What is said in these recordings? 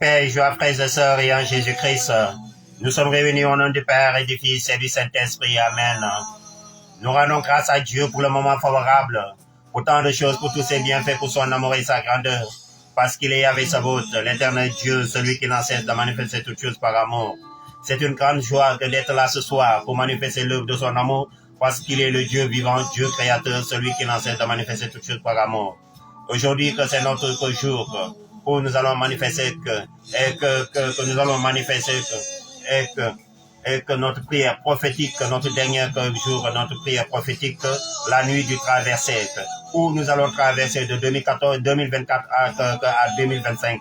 Paix et joie, frères et sœurs, et en Jésus-Christ. Nous sommes réunis au nom du Père et du Fils et du Saint-Esprit. Amen. Nous rendons grâce à Dieu pour le moment favorable, pour tant de choses, pour tous ses bienfaits, pour son amour et sa grandeur, parce qu'il est avec sa voûte, l'éternel Dieu, celui qui n'en cesse de manifester toutes choses par amour. C'est une grande joie que d'être là ce soir pour manifester l'œuvre de son amour, parce qu'il est le Dieu vivant, Dieu créateur, celui qui n'en cesse de manifester toutes choses par amour. Aujourd'hui, que c'est notre jour, où nous allons manifester que nous allons manifester et que notre prière prophétique, notre dernier jour, notre prière prophétique, la nuit du traversé, où nous allons traverser de 2024 à 2025,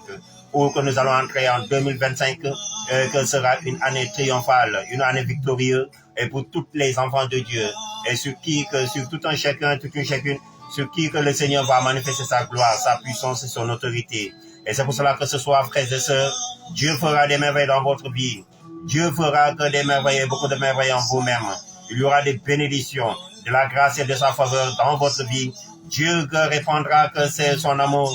où que nous allons entrer en 2025, que sera une année triomphale, une année victorieuse, et pour tous les enfants de Dieu, et sur tout un chacun, toute une chacune, sur qui que le Seigneur va manifester sa gloire, sa puissance et son autorité. Et c'est pour cela que ce soir, frères et sœurs, Dieu fera des merveilles dans votre vie. Dieu fera que des merveilles, beaucoup de merveilles en vous-même. Il y aura des bénédictions, de la grâce et de sa faveur dans votre vie. Dieu répandra que c'est son amour.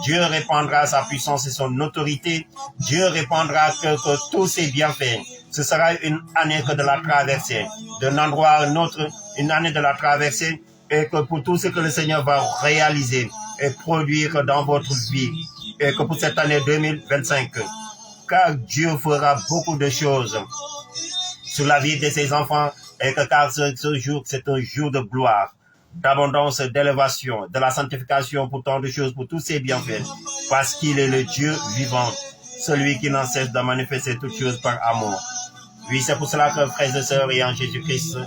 Dieu répandra sa puissance et son autorité. Dieu répandra que tous ses bienfaits. Ce sera une année que de la traversée, d'un endroit à un autre, une année de la traversée, et que pour tout ce que le Seigneur va réaliser et produire dans votre vie, et que pour cette année 2025, car Dieu fera beaucoup de choses sur la vie de ses enfants, et que car ce jour, c'est un jour de gloire, d'abondance, d'élévation, de la sanctification pour tant de choses, pour tous ses bienfaits, parce qu'il est le Dieu vivant, celui qui n'en cesse de manifester toutes choses par amour. Oui, c'est pour cela que, frères et sœurs, et en Jésus-Christ,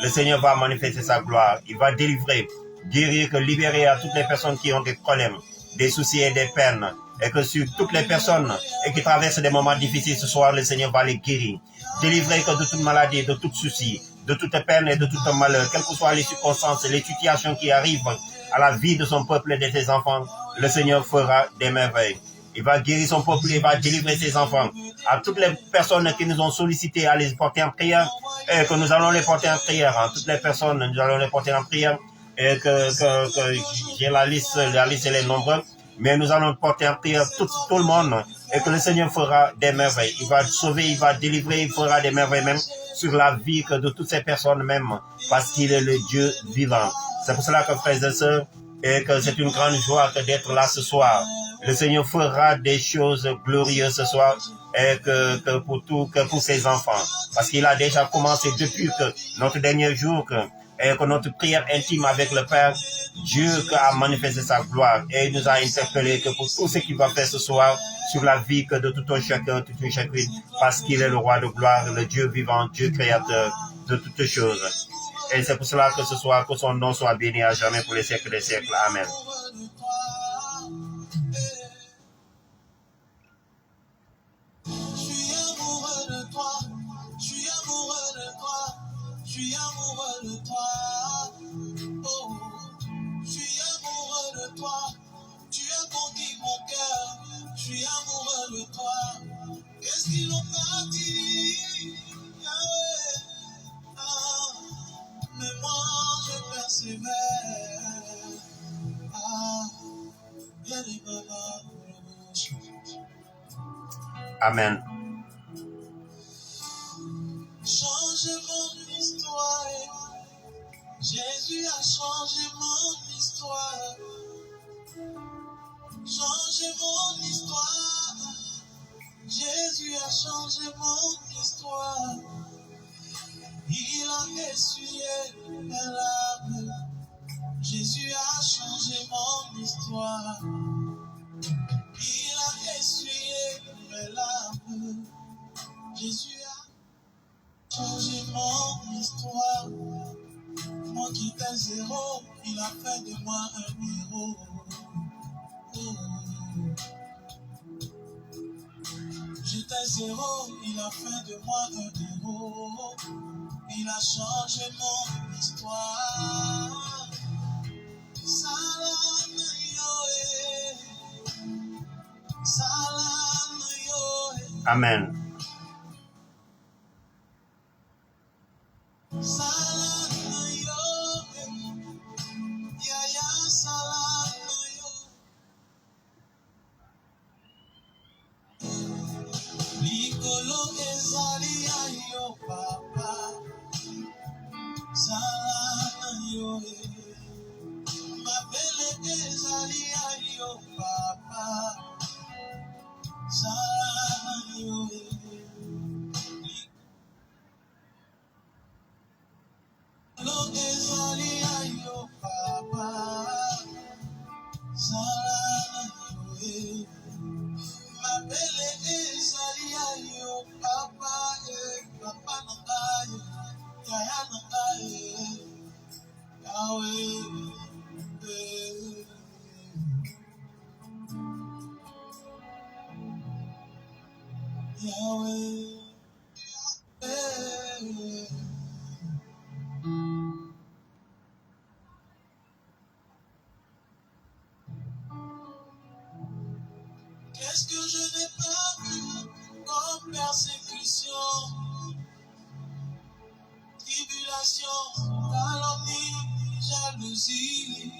le Seigneur va manifester sa gloire. Il va délivrer, guérir, libérer à toutes les personnes qui ont des problèmes, des soucis et des peines. Et que sur toutes les personnes qui traversent des moments difficiles ce soir, le Seigneur va les guérir. Délivrer que de toute maladie, de tout souci, de toute peine et de tout malheur, quelles que soient les circonstances et les situations qui arrivent à la vie de son peuple et de ses enfants, le Seigneur fera des merveilles. Il va guérir son peuple, il va délivrer ses enfants. À toutes les personnes qui nous ont sollicité à les porter en prière, et que nous allons les porter en prière. À toutes les personnes, nous allons les porter en prière. Et que j'ai la liste elle est nombreuse. Mais nous allons porter en prière tout le monde. Et que le Seigneur fera des merveilles. Il va sauver, il va délivrer, il fera des merveilles même sur la vie de toutes ces personnes même. Parce qu'il est le Dieu vivant. C'est pour cela que, frères et sœurs, et que c'est une grande joie d'être là ce soir. Le Seigneur fera des choses glorieuses ce soir et que pour ses enfants. Parce qu'il a déjà commencé depuis que notre dernier jour et que notre prière intime avec le Père, Dieu a manifesté sa gloire et il nous a interpellés que pour tout ce qu'il va faire ce soir sur la vie de tout un chacun, toute une chacune, parce qu'il est le roi de gloire, le Dieu vivant, Dieu créateur de toutes choses. Et c'est pour cela que ce soir, que son nom soit béni à jamais pour les siècles des siècles. Amen. Qu'est-ce qu'ils n'ont pas dit? Mais moi je persévère. Amen. Changer mon histoire. Jésus a changé mon histoire. Changer mon histoire. Jésus a changé mon histoire. Il a essuyé mes larmes. Jésus a changé mon histoire. Il a essuyé mes larmes. Jésus a changé mon histoire. Moi qui étais zéro, il a fait de moi un héros. J'étais zéro, il a fait de moi un héros. Il a changé mon histoire. Salam Yoé. Salam Yoé. Amen. Salam Yoé. Ya ya salam Yoé. Lelo ezali ayo papa. Zala yo. Ma belle ezali ayo papa. Zala yo. Lelo ezali ayo papa. Zala yo. Ma belle ezali ayo papa. Papa nangaye. Yaya nangaye. Yahweh. Yahweh. Qu'est-ce que je n'ai pas vu comme persécution, tribulation, calomnie, jalousie.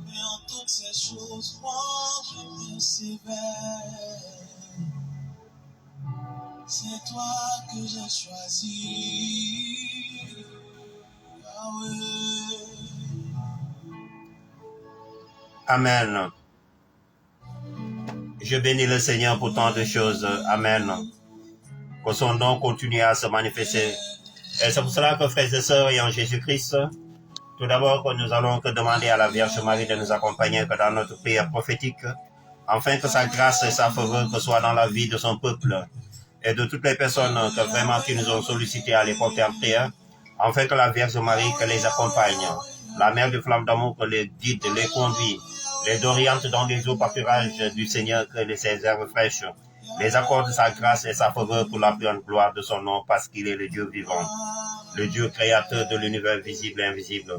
Mais en toutes ces choses, moi je persévère. C'est toi que j'ai choisi. Yahweh. Amen. Je bénis le Seigneur pour tant de choses. Amen. Que son nom continue à se manifester. Et c'est pour cela que, frères et sœurs, et en Jésus-Christ, tout d'abord, que nous allons que demander à la Vierge Marie de nous accompagner que dans notre prière prophétique, afin que sa grâce et sa faveur que soit dans la vie de son peuple et de toutes les personnes que vraiment qui nous ont sollicité à les porter en prière, afin que la Vierge Marie que les accompagne, la mère de flamme d'amour que les guide, les conduit, les oriente dans les eaux pâturages du Seigneur, que les ses herbes fraîches, les accorde sa grâce et sa faveur pour la plus grande gloire de son nom, parce qu'il est le Dieu vivant, le Dieu créateur de l'univers visible et invisible.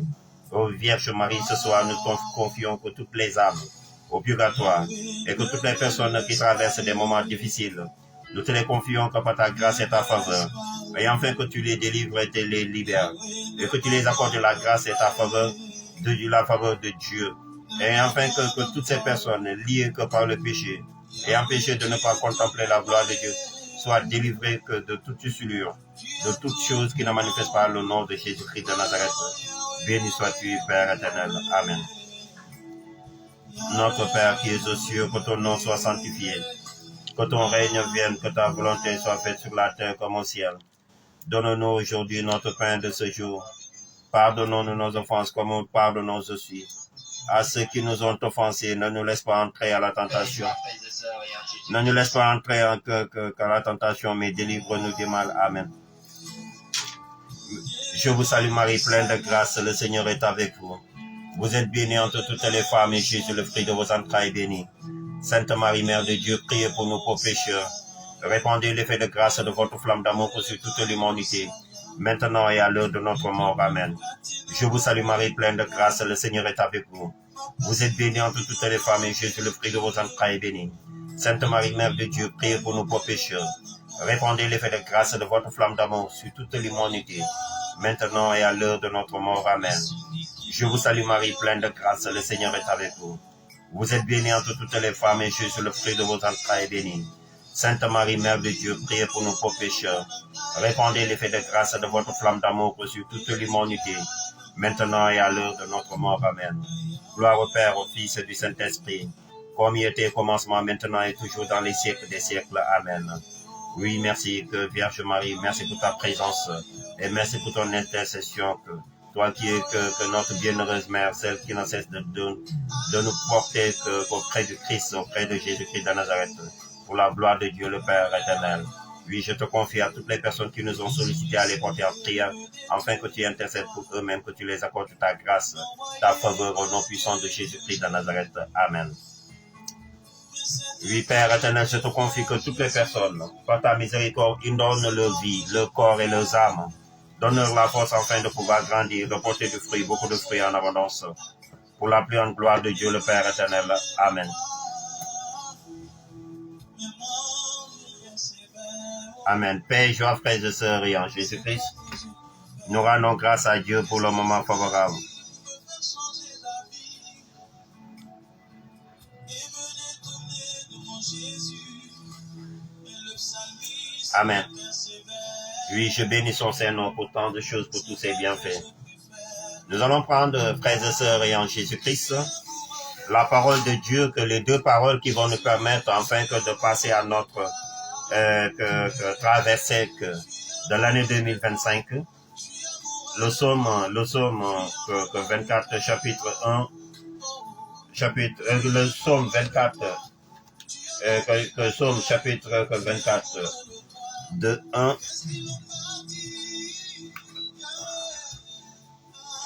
Ô Vierge Marie, ce soir, nous confions que toutes les âmes au purgatoire et que toutes les personnes qui traversent des moments difficiles, nous te les confions que par ta grâce et ta faveur, et enfin que tu les délivres et te les libères, et que tu les accordes la grâce et ta faveur, la faveur de Dieu, et enfin que toutes ces personnes liées que par le péché, et empêchées de ne pas contempler la gloire de Dieu, soient délivrées que de toute ussurure, de toute chose qui ne manifeste pas le nom de Jésus-Christ de Nazareth. Béni sois-tu, Père éternel. Amen. Notre Père qui es aux cieux, que ton nom soit sanctifié, que ton règne vienne, que ta volonté soit faite sur la terre comme au ciel. Donne-nous aujourd'hui notre pain de ce jour. Pardonnons-nous nos offenses comme nous pardonnons aussi à ceux qui nous ont offensés. Ne nous laisse pas entrer à la tentation. Ne nous laisse pas entrer à la tentation, mais délivre-nous du mal. Amen. Je vous salue Marie, pleine de grâce, le Seigneur est avec vous. Vous êtes bénie entre toutes les femmes et Jésus, le fruit de vos entrailles, est béni. Sainte Marie, Mère de Dieu, priez pour nous pauvres pécheurs. Répandez l'effet de grâce de votre flamme d'amour sur toute l'humanité, maintenant et à l'heure de notre mort. Amen. Je vous salue Marie, pleine de grâce, le Seigneur est avec vous. Vous êtes bénie entre toutes les femmes et Jésus, le fruit de vos entrailles, est béni. Sainte Marie, Mère de Dieu, priez pour nous pauvres pécheurs. Répandez l'effet de grâce de votre flamme d'amour sur toute l'humanité, maintenant et à l'heure de notre mort. Amen. Je vous salue Marie, pleine de grâce, le Seigneur est avec vous. Vous êtes bénie entre toutes les femmes et Jésus, le fruit de vos entrailles, est béni. Sainte Marie, Mère de Dieu, priez pour nous pauvres pécheurs. Répandez l'effet de grâce de votre flamme d'amour sur toute l'humanité, maintenant et à l'heure de notre mort. Amen. Gloire au Père, au Fils et du Saint-Esprit, comme il était au commencement, maintenant et toujours dans les siècles des siècles. Amen. Oui, merci, que Vierge Marie, merci pour ta présence et merci pour ton intercession. Toi qui es que notre bienheureuse mère, celle qui ne cesse de nous porter auprès du Christ, auprès de Jésus-Christ de Nazareth, pour la gloire de Dieu le Père éternel. Oui, je te confie à toutes les personnes qui nous ont sollicité à les porter en prière, afin que tu intercèdes pour eux-mêmes, que tu les accordes ta grâce, ta faveur au nom puissant de Jésus-Christ de Nazareth. Amen. Oui, Père éternel, je te confie que toutes les personnes, par ta miséricorde, inondent leur vie, leur corps et leurs âmes. Donne-leur la force afin de pouvoir grandir, de porter du fruit, beaucoup de fruits en abondance. Pour la plus grande gloire de Dieu le Père éternel. Amen. Amen. Père, joie, frères et sœurs, et en Jésus-Christ, nous rendons grâce à Dieu pour le moment favorable. Amen. Oui, je bénis son Saint-Nom pour tant de choses, pour tous ses bienfaits. Nous allons prendre, frères et sœurs, et en Jésus-Christ, la parole de Dieu, que les deux paroles qui vont nous permettre, enfin, que de passer à notre traversée de l'année 2025. Le psaume 24, chapitre 1, le psaume 24, que psaume chapitre 24, de 1.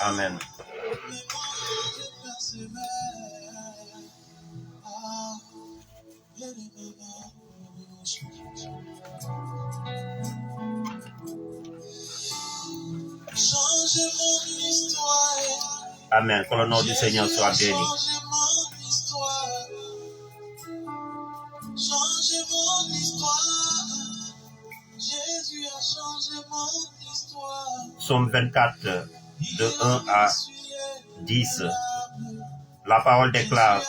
Amen. Amen. Que le nom du Seigneur soit béni. Changez mon histoire. Jésus a changé mon histoire. Psaume 24, de 1 à 10. La parole déclare.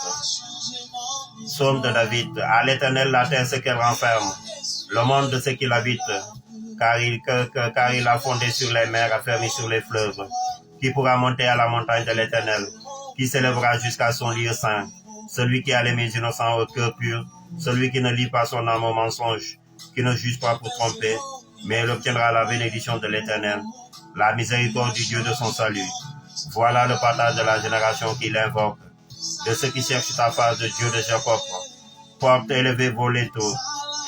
Psaume de David. À l'Éternel la terre ce qu'elle renferme, le monde de ce qu'il habite, car il a fondé sur les mers, affermi sur les fleuves. Qui pourra monter à la montagne de l'Éternel? Qui s'élèvera jusqu'à son lieu saint? Celui qui a les mains innocents au cœur pur, celui qui ne lie pas son âme au mensonge, qui ne juge pas pour tromper, mais il obtiendra la bénédiction de l'Éternel, la miséricorde du Dieu de son salut. Voilà le partage de la génération qui l'invoque, de ceux qui cherchent ta face, de Dieu de Jacob. Portes élevées vos linteaux,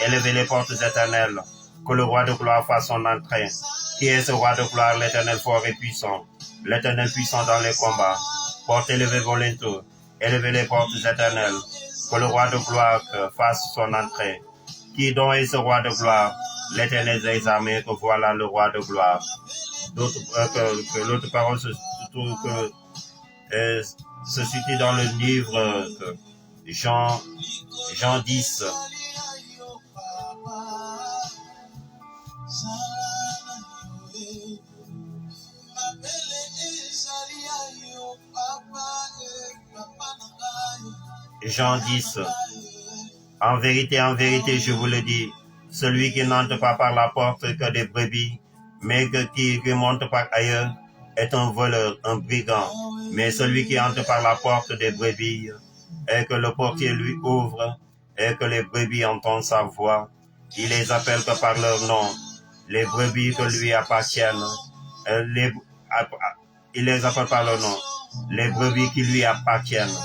élevez les portes éternelles, que le roi de gloire fasse son entrée. Qui est ce roi de gloire? L'Éternel fort et puissant, l'Éternel puissant dans les combats. Portes élevées vos linteaux, élevez les portes éternelles, que le roi de gloire fasse son entrée. Qui donc est ce roi de gloire? L'Éternel des armées, que voilà le roi de gloire. L'autre parole se situe dans le livre Jean 10. Jean 10. En vérité, je vous le dis, celui qui n'entre pas par la porte que des brebis, mais qui monte par ailleurs, est un voleur, un brigand. Mais celui qui entre par la porte des brebis, et que le portier lui ouvre, et que les brebis entendent sa voix, il les appelle que par leur nom, les brebis que lui appartiennent, il les appelle par leur nom, les brebis qui lui appartiennent,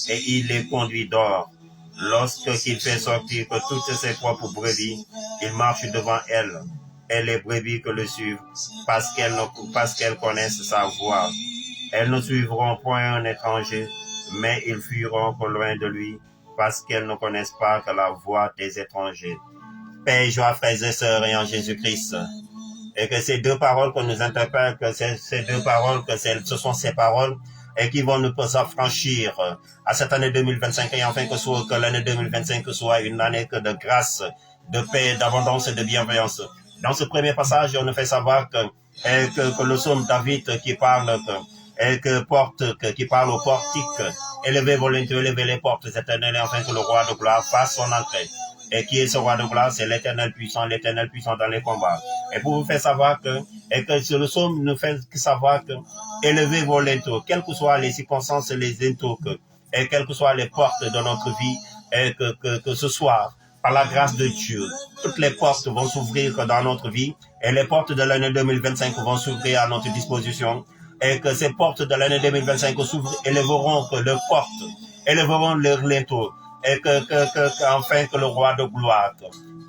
et il les conduit dehors. Lorsqu'il fait sortir que toutes ses propres brebis, il marche devant elles, et les brebis que le suivent, parce qu'elles connaissent sa voix. Elles ne suivront point un étranger, mais ils fuiront que loin de lui, parce qu'elles ne connaissent pas que la voix des étrangers. Paix et joie, frères et sœurs, et en Jésus-Christ. Et que ces deux paroles que nous interpellent, que ces deux paroles, que ce sont ces paroles, et qui vont nous affranchir à cette année 2025, et enfin que l'année 2025 soit une année de grâce, de paix, d'abondance et de bienveillance. Dans ce premier passage, on nous fait savoir que le psaume David qui parle qui parle au portique, élevez vos linteaux, élevez les portes éternelles, et enfin que le roi de gloire fasse son entrée. Et qui est ce roi de gloire? C'est l'Éternel puissant dans les combats. Et pour vous faire savoir que le psaume nous fait savoir que élevez vos linteaux, quelles que soient les circonstances, les linteaux, et quelles que soient les portes de notre vie, et que ce soir, par la grâce de Dieu, toutes les portes vont s'ouvrir dans notre vie, et les portes de l'année 2025 vont s'ouvrir à notre disposition, et que ces portes de l'année 2025 élèveront leurs linteaux, et enfin que le roi de gloire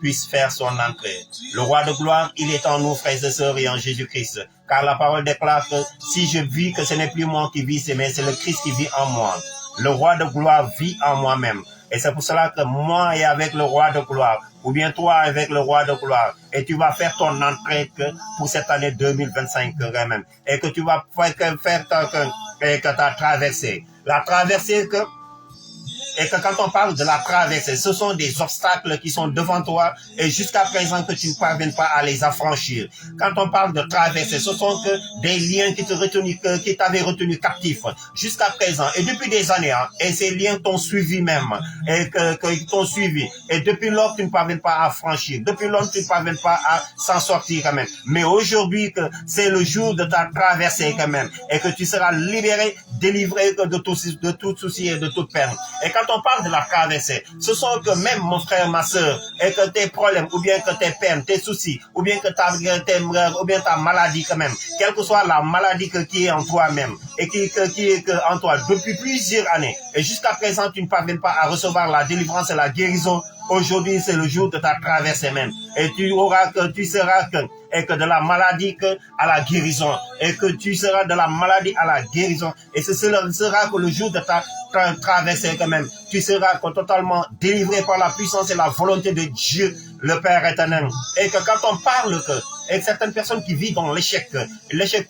puisse faire son entrée. Le roi de gloire, il est en nous, frères et sœurs, et en Jésus-Christ. Car la parole déclare que si je vis, que ce n'est plus moi qui vis, mais c'est le Christ qui vit en moi. Le roi de gloire vit en moi-même. Et c'est pour cela que moi et avec le roi de gloire, ou bien toi avec le roi de gloire, et tu vas faire ton entrée pour cette année 2025 quand même. Et que tu vas faire ta traversée. La traversée Et que quand on parle de la traversée, ce sont des obstacles qui sont devant toi et jusqu'à présent que tu ne parviens pas à les affranchir. Quand on parle de traversée, ce sont que des liens qui t'avaient retenu captif jusqu'à présent et depuis des années, hein, et ces liens t'ont suivi même, et qu'ils t'ont suivi. Et depuis lors, tu ne parviens pas à franchir. Depuis lors, tu ne parviens pas à s'en sortir quand même. Mais aujourd'hui, que c'est le jour de ta traversée quand même, et que tu seras libéré, délivré de tout souci et de toute peine. Et quand on parle de la traversée, ce sont que même mon frère, ma soeur, et que tes problèmes, ou bien que tes peines, tes soucis, ou bien que ta maladie quand même, quelle que soit la maladie qui est en toi-même, et qui est en toi depuis plusieurs années, et jusqu'à présent, tu ne parviens pas à recevoir la délivrance et la guérison. Aujourd'hui, c'est le jour de ta traversée même. Et tu seras que de la maladie à la guérison. Et que tu seras de la maladie à la guérison. Et ce sera que le jour de ta traversée quand même. Tu seras totalement délivré par la puissance et la volonté de Dieu, le Père éternel. Et que quand on parle et certaines personnes qui vivent dans l'échec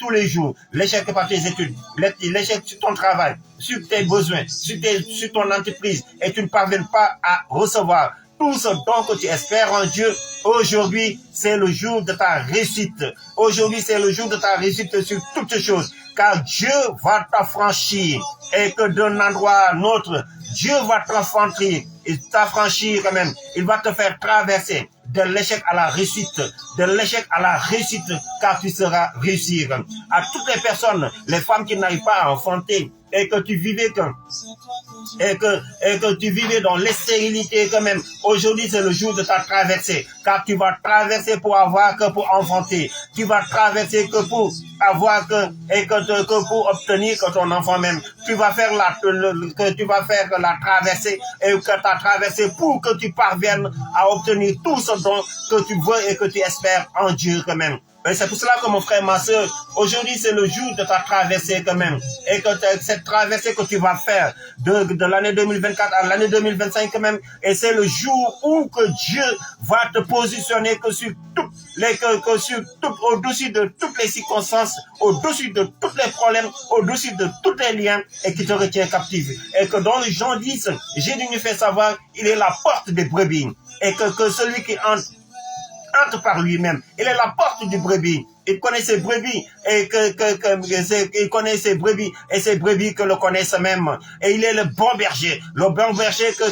tous les jours, l'échec par tes études, l'échec sur ton travail, sur tes besoins, sur ton entreprise, et tu ne parviens pas à recevoir tout ce dont que tu espères en Dieu. Aujourd'hui, c'est le jour de ta réussite. Aujourd'hui, c'est le jour de ta réussite sur toutes choses, car Dieu va t'affranchir, et que d'un endroit à un autre, Dieu va t'affranchir quand même. Il va te faire traverser de l'échec à la réussite, car tu seras réussir. À toutes les personnes, les femmes qui n'arrivent pas à enfanter, et que tu vivais tu vivais dans l'estérilité quand même. Aujourd'hui, c'est le jour de ta traversée, car tu vas traverser pour avoir que pour enfanter. Tu vas traverser que pour avoir que pour obtenir que ton enfant même. Tu vas faire la traversée, et que ta traversée pour que tu parviennes à obtenir tout ce dont que tu veux et que tu espères en Dieu quand même. Et c'est pour cela que mon frère, ma soeur, aujourd'hui c'est le jour de ta traversée quand même. Et que cette traversée que tu vas faire de l'année 2024 à l'année 2025 quand même. Et c'est le jour où que Dieu va te positionner au-dessus de toutes les circonstances, au-dessus de tous les problèmes, au-dessus de tous les liens, et qui te retient captif. Et que dans Jean 10, Jésus nous fait savoir, il est la porte des brebis. Et que celui qui entre par lui-même. Il est la porte du brebis. Il connaît ses brebis et il connaît ses brebis et ses brebis que le connaissent même. Et il est le bon berger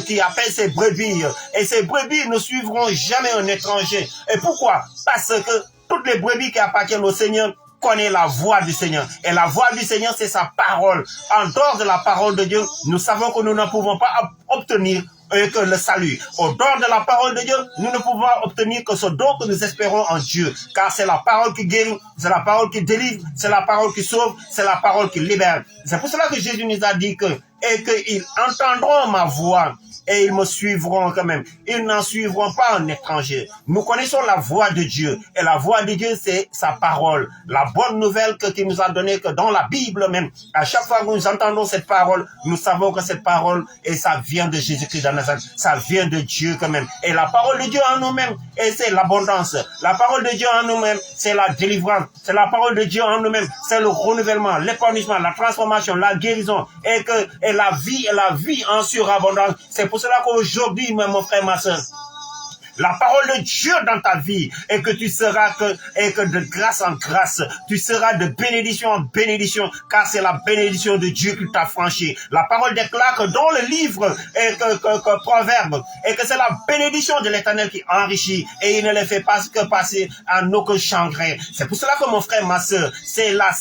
qui appelle ses brebis. Et ces brebis ne suivront jamais un étranger. Et pourquoi? Parce que toutes les brebis qui appartiennent au Seigneur connaissent la voix du Seigneur. Et la voix du Seigneur, c'est sa parole. En dehors de la parole de Dieu, nous savons que nous ne pouvons pas obtenir que le salut. Au dehors de la parole de Dieu, nous ne pouvons obtenir que ce don que nous espérons en Dieu. Car c'est la parole qui guérit, c'est la parole qui délivre, c'est la parole qui sauve, c'est la parole qui libère. C'est pour cela que Jésus nous a dit qu'ils entendront ma voix et ils me suivront quand même. Ils n'en suivront pas un étranger. Nous connaissons la voix de Dieu. Et la voix de Dieu, c'est sa parole. La bonne nouvelle qu'il nous a donnée, que dans la Bible même, à chaque fois que nous entendons cette parole, nous savons que cette parole, et ça vient de Jésus-Christ de Nazareth. Ça vient de Dieu quand même. Et la parole de Dieu en nous-mêmes, et c'est l'abondance. La parole de Dieu en nous-mêmes, c'est la délivrance. C'est la parole de Dieu en nous-mêmes, c'est le renouvellement, l'épanouissement, la transformation, la guérison, et la vie en surabondance. C'est pour cela qu'aujourd'hui, mon frère, ma soeur, la parole de Dieu dans ta vie, et que tu seras que de grâce en grâce, tu seras de bénédiction en bénédiction, car c'est la bénédiction de Dieu qui t'a franchi. La parole déclare que dans le livre que Proverbe, et que c'est la bénédiction de l'Éternel qui enrichit, et il ne le fait pas que passer en aucun chagrin. C'est pour cela que mon frère, ma soeur, c'est la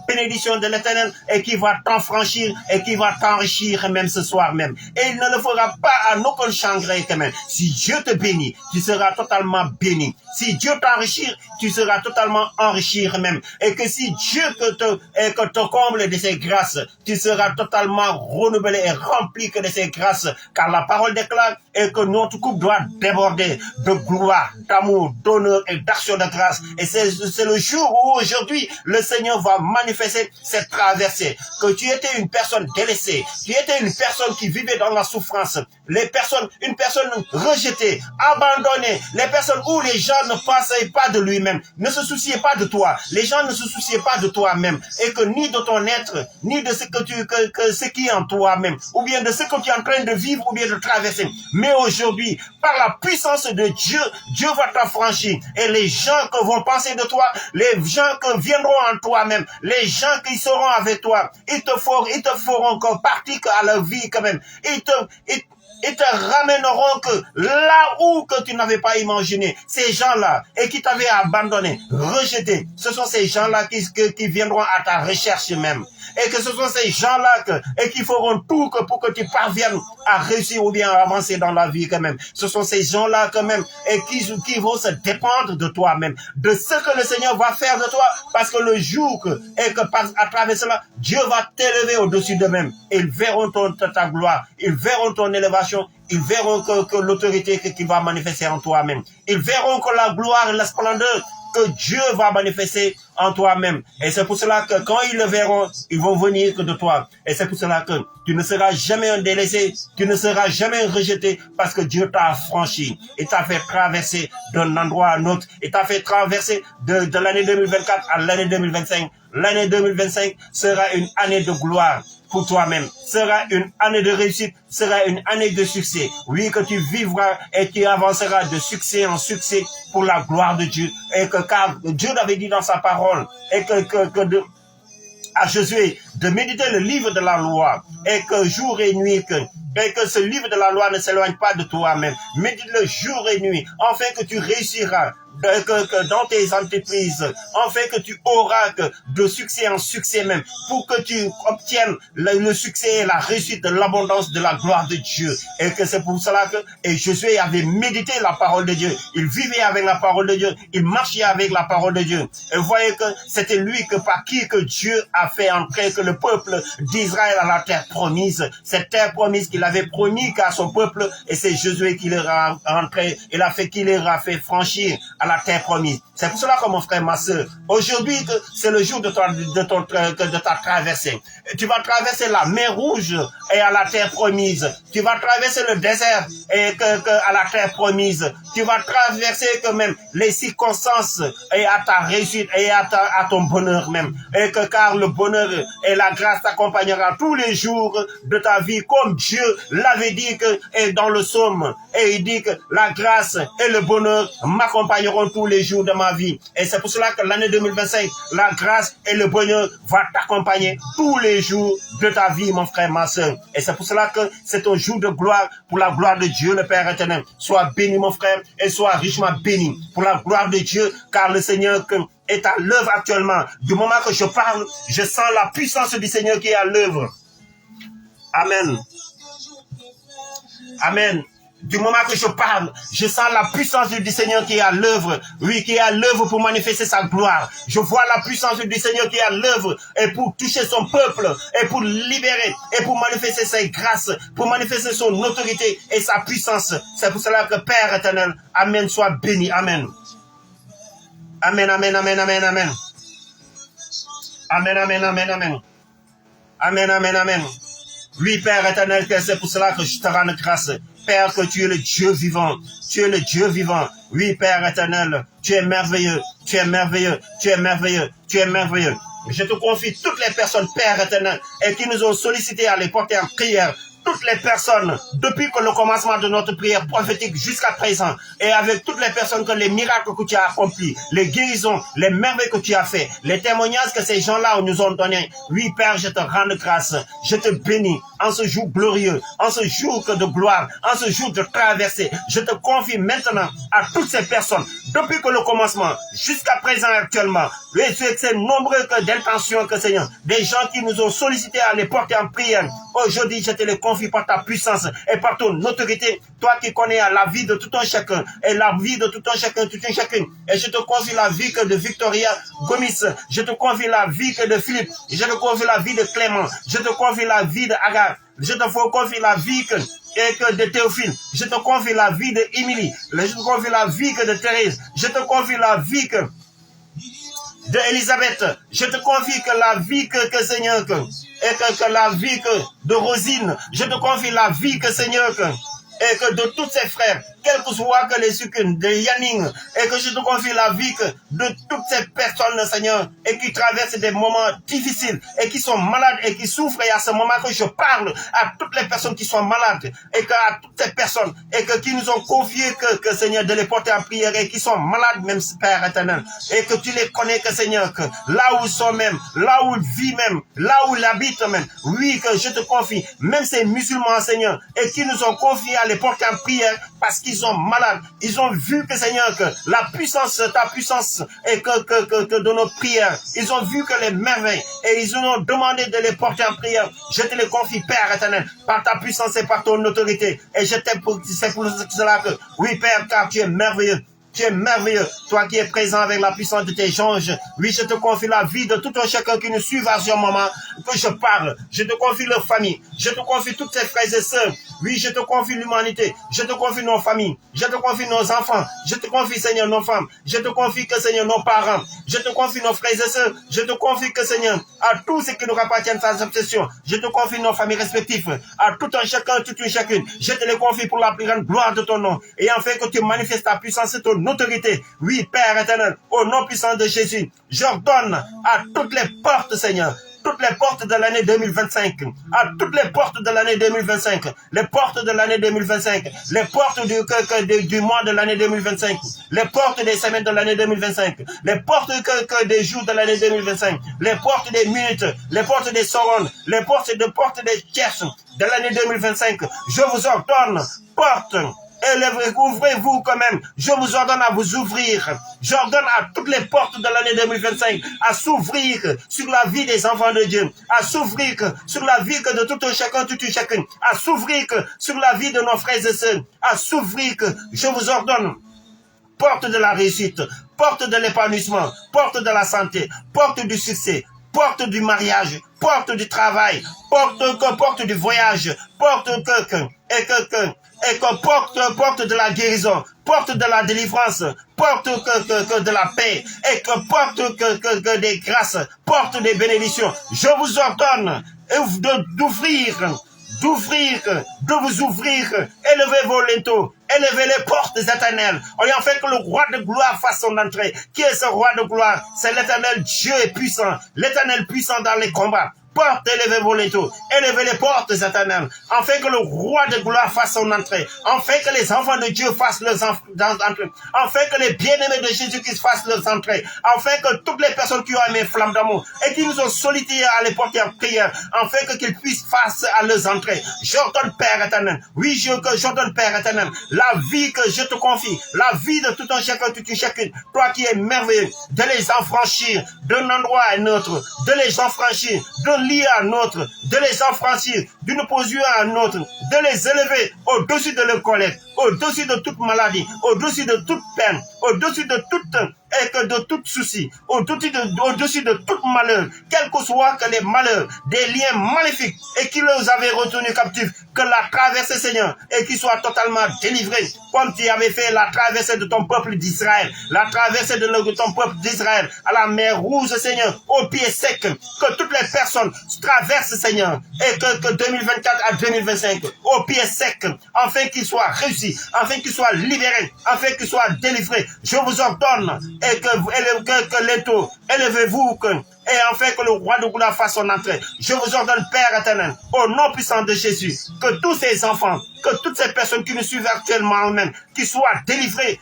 bénédiction de l'Éternel, et qui va t'enfranchir, et qui va t'enrichir même ce soir même. Et il ne le fera pas en aucun chagrin quand même. Si Dieu te bénit, tu seras totalement béni. Si Dieu t'enrichit, tu seras totalement enrichi même. Et que si Dieu te comble de ses grâces, tu seras totalement renouvelé et rempli que de ses grâces. Car la parole déclare et que notre coupe doit déborder de gloire, d'amour, d'honneur et d'action de grâce. Et c'est le jour où aujourd'hui le Seigneur va manifester cette traversée. Que tu étais une personne délaissée, tu étais une personne qui vivait dans la souffrance, une personne rejetée, abandonné. Les personnes où les gens ne pensaient pas de lui-même, ne se souciaient pas de toi. Les gens ne se souciaient pas de toi-même. Et que ni de ton être, ni de ce ce qui est en toi-même, ou bien de ce que tu es en train de vivre, ou bien de traverser. Mais aujourd'hui, par la puissance de Dieu, Dieu va t'affranchir. Et les gens que vont penser de toi, les gens qui viendront en toi-même, les gens qui seront avec toi, ils te feront que partie à leur vie quand même. Ils te ramèneront que là où que tu n'avais pas imaginé. Ces gens-là, et qui t'avaient abandonné, rejeté, ce sont ces gens-là qui viendront à ta recherche même. Et que ce sont ces gens-là et qui feront tout pour que tu parviennes à réussir ou bien à avancer dans la vie quand même. Ce sont ces gens-là quand même et qui vont se dépendre de toi-même, de ce que le Seigneur va faire de toi, parce que le jour à travers cela, Dieu va t'élever au-dessus d'eux-mêmes. Ils verront ta gloire, ils verront ton élévation, ils verront que l'autorité qui va manifester en toi-même. Ils verront que la gloire et la splendeur que Dieu va manifester en toi-même. Et c'est pour cela que quand ils le verront, ils vont venir que de toi. Et c'est pour cela que tu ne seras jamais un délaissé, tu ne seras jamais un rejeté, parce que Dieu t'a affranchi. Il t'a fait traverser d'un endroit à un autre. Il t'a fait traverser de l'année 2024 à l'année 2025. L'année 2025 sera une année de gloire pour toi-même, sera une année de réussite, sera une année de succès. Oui, que tu vivras et tu avanceras de succès en succès pour la gloire de Dieu. Et que car Dieu l'avait dit dans sa parole, et à Josué de méditer le livre de la loi, et que jour et nuit, et que ce livre de la loi ne s'éloigne pas de toi-même. Médite-le jour et nuit, afin que tu réussiras que dans tes entreprises, afin que tu auras de succès en succès même, pour que tu obtiennes le succès et la réussite de l'abondance de la gloire de Dieu. Et que c'est pour cela que Josué avait médité la parole de Dieu. Il vivait avec la parole de Dieu. Il marchait avec la parole de Dieu. Et vous voyez que c'était lui par qui que Dieu a fait entrer que le peuple d'Israël à la terre promise. Cette terre promise qu'il avait promis qu'à son peuple, et c'est Josué qui leur a entré, qui leur a fait franchir à la terre promise. C'est pour cela que mon frère, ma soeur, aujourd'hui, c'est le jour de ta traversée. Tu vas traverser la mer Rouge et à la terre promise. Tu vas traverser le désert et à la terre promise. Tu vas traverser quand même les circonstances et à ta réussite et à ton bonheur même. Et car le bonheur et la grâce t'accompagnera tous les jours de ta vie, comme Dieu l'avait dit dans le psaume. Et il dit que la grâce et le bonheur m'accompagneront tous les jours de ma vie. Et c'est pour cela que l'année 2025, la grâce et le bonheur vont t'accompagner tous les jours de ta vie, mon frère, ma soeur. Et c'est pour cela que c'est un jour de gloire pour la gloire de Dieu, le Père éternel. Sois béni, mon frère, et sois richement béni pour la gloire de Dieu, car le Seigneur est à l'œuvre actuellement. Du moment que je parle, je sens la puissance du Seigneur qui est à l'œuvre. Amen. Amen. Du moment que je parle, je sens la puissance du Seigneur qui est à l'œuvre. Oui, qui est à l'œuvre pour manifester sa gloire. Je vois la puissance du Seigneur qui est à l'œuvre et pour toucher son peuple et pour libérer et pour manifester ses grâces, pour manifester son autorité et sa puissance. C'est pour cela que Père éternel, Amen, soit béni. Amen. Amen, amen, amen, amen, amen. Amen, amen, amen, amen. Amen, amen, amen. Oui, Père éternel, c'est pour cela que je te rends grâce. Père, que tu es le Dieu vivant. Tu es le Dieu vivant. Oui, Père éternel, tu es merveilleux. Tu es merveilleux. Tu es merveilleux. Tu es merveilleux. Je te confie toutes les personnes, Père éternel, et qui nous ont sollicité à les porter en prière. Toutes les personnes, depuis que le commencement de notre prière prophétique jusqu'à présent, et avec toutes les personnes que les miracles que tu as accomplis, les guérisons, les merveilles que tu as fait, les témoignages que ces gens-là nous ont donnés. Oui, Père, je te rends grâce. Je te bénis en ce jour glorieux, en ce jour de gloire, en ce jour de traversée. Je te confie maintenant à toutes ces personnes, depuis que le commencement jusqu'à présent actuellement, et c'est nombreux d'intentions que Seigneur, des gens qui nous ont sollicité à les porter en prière. Aujourd'hui, je te les confie par ta puissance et par ton autorité, toi qui connais la vie de tout un chacun et la vie de tout un chacun, toute une chacune. Et je te confie la vie de Victoria Gomis, je te confie la vie de Philippe, je te confie la vie de Clément, je te confie la vie de Agar, je te confie la vie de Théophile, je te confie la vie de Émilie, je te confie la vie de Thérèse, je te confie la vie de Elisabeth, je te confie que la vie que Seigneur, et que la vie de Rosine, je te confie la vie que Seigneur, et que de tous ses frères, quel quel que soit que les succunes, de Yanning, et que je te confie la vie de toutes ces personnes, Seigneur, et qui traversent des moments difficiles, et qui sont malades, et qui souffrent, et à ce moment que je parle à toutes les personnes qui sont malades, et à toutes ces personnes, et qui nous ont confié que Seigneur, de les porter en prière, et qui sont malades même, Père éternel, et que tu les connais, que Seigneur, que là où ils sont même, là où ils vivent même, là où ils habitent même, oui, que je te confie, même ces musulmans, Seigneur, et qui nous ont confié à les porter en prière, parce qu'ils sont malades, ils ont vu que Seigneur, que la puissance, ta puissance, et que de nos prières, ils ont vu que les merveilles, et ils nous ont demandé de les porter en prière, je te les confie, Père éternel, par ta puissance et par ton autorité, et je t'aime pour cela que, oui, Père, car tu es merveilleux. Tu es merveilleux, toi qui es présent avec la puissance de tes anges. Oui, je te confie la vie de tout un chacun qui nous suit à ce moment que je parle. Je te confie leur famille. Je te confie toutes tes frères et sœurs. Oui, je te confie l'humanité. Je te confie nos familles. Je te confie nos enfants. Je te confie, Seigneur, nos femmes. Je te confie que, Seigneur, nos parents. Je te confie nos frères et sœurs. Je te confie que, Seigneur, à tous ceux qui nous appartiennent sans obsession. Je te confie nos familles respectives. À tout un chacun, toute une chacune. Je te les confie pour la plus grande gloire de ton nom. Et enfin que tu manifestes ta puissance et ton autorité. Oui, Père éternel, au nom puissant de Jésus, j'ordonne à toutes les portes, Seigneur, toutes les portes de l'année 2025, à toutes les portes de l'année 2025, les portes de l'année 2025, les portes du mois de l'année 2025, les portes des semaines de l'année 2025, les portes des jours de l'année 2025, les portes des minutes, les portes des secondes, les portes des tierces de l'année 2025. Je vous ordonne, porte. Ouvrez-vous quand même. Je vous ordonne à vous ouvrir. J'ordonne à toutes les portes de l'année 2025 à s'ouvrir sur la vie des enfants de Dieu, à s'ouvrir sur la vie de tout un chacun, toute une chacune, à s'ouvrir sur la vie de nos frères et sœurs, à s'ouvrir. Je vous ordonne. Porte de la réussite, porte de l'épanouissement, porte de la santé, porte du succès, porte du mariage, porte du travail, porte du voyage, porte porte de la guérison, porte de la délivrance, porte de la paix, et que porte des grâces, porte des bénédictions. Je vous ordonne d'ouvrir, de vous ouvrir, élevez vos linteaux, élevez les portes éternelles. On en fait que le roi de gloire fasse son entrée. Qui est ce roi de gloire? C'est l'éternel Dieu est puissant, l'éternel puissant dans les combats. Porte, élevez vos linteaux, élevez les portes éternelles, afin que le roi de gloire fasse son entrée, afin que les enfants de Dieu fassent leurs entrées, afin que les bien-aimés de Jésus-Christ fassent leurs entrées, afin que toutes les personnes qui ont aimé flamme d'amour et qui nous ont sollicités à les porter en prière, afin qu'ils puissent face à leurs entrées. J'ordonne, Père éternel, oui, j'ordonne, Père éternel, la vie que je te confie, la vie de tout un chacun, toute une chacune, toi qui es merveilleux, de les affranchir d'un endroit à un autre, de les affranchir d'un lié à un autre, de les affranchir d'une position à un autre, de les élever au-dessus de leur colère, au-dessus de toute maladie, au-dessus de toute peine, au-dessus de toute et que de tout souci, au-dessus de tout malheur, quel que soit que les malheurs, des liens maléfiques et qui les avaient retenus captifs, que la traversée, Seigneur, et qu'ils soient totalement délivrés, comme tu avais fait la traversée de ton peuple d'Israël, la traversée de ton peuple d'Israël à la mer Rouge, Seigneur, au pied sec, que toutes les personnes traversent, Seigneur, et que 2024 à 2025, au pied sec, afin qu'ils soient réussis, afin qu'ils soient libérés, afin qu'ils soient délivrés. Je vous ordonne, et que l'étau, élevez-vous, et enfin que le roi de gloire fasse son entrée. Je vous ordonne, Père éternel, au nom puissant de Jésus, que tous ces enfants, que toutes ces personnes qui nous suivent actuellement même, qu'ils soient délivrés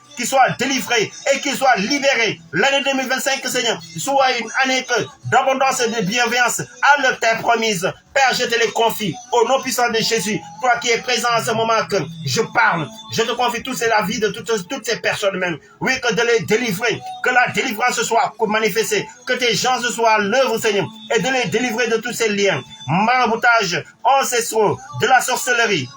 et qu'ils soient libérés. L'année 2025, Seigneur, soit une année d'abondance et de bienveillance à leur terre promise. Père, je te les confie, au nom puissant de Jésus, toi qui es présent à ce moment que je parle, je te confie tout c'est la vie de toutes ces personnes même. Oui, que de les délivrer, que la délivrance soit manifestée, que tes gens soient à l'œuvre, Seigneur, et de les délivrer de tous ces liens, maraboutage, ancestraux, de la sorcellerie,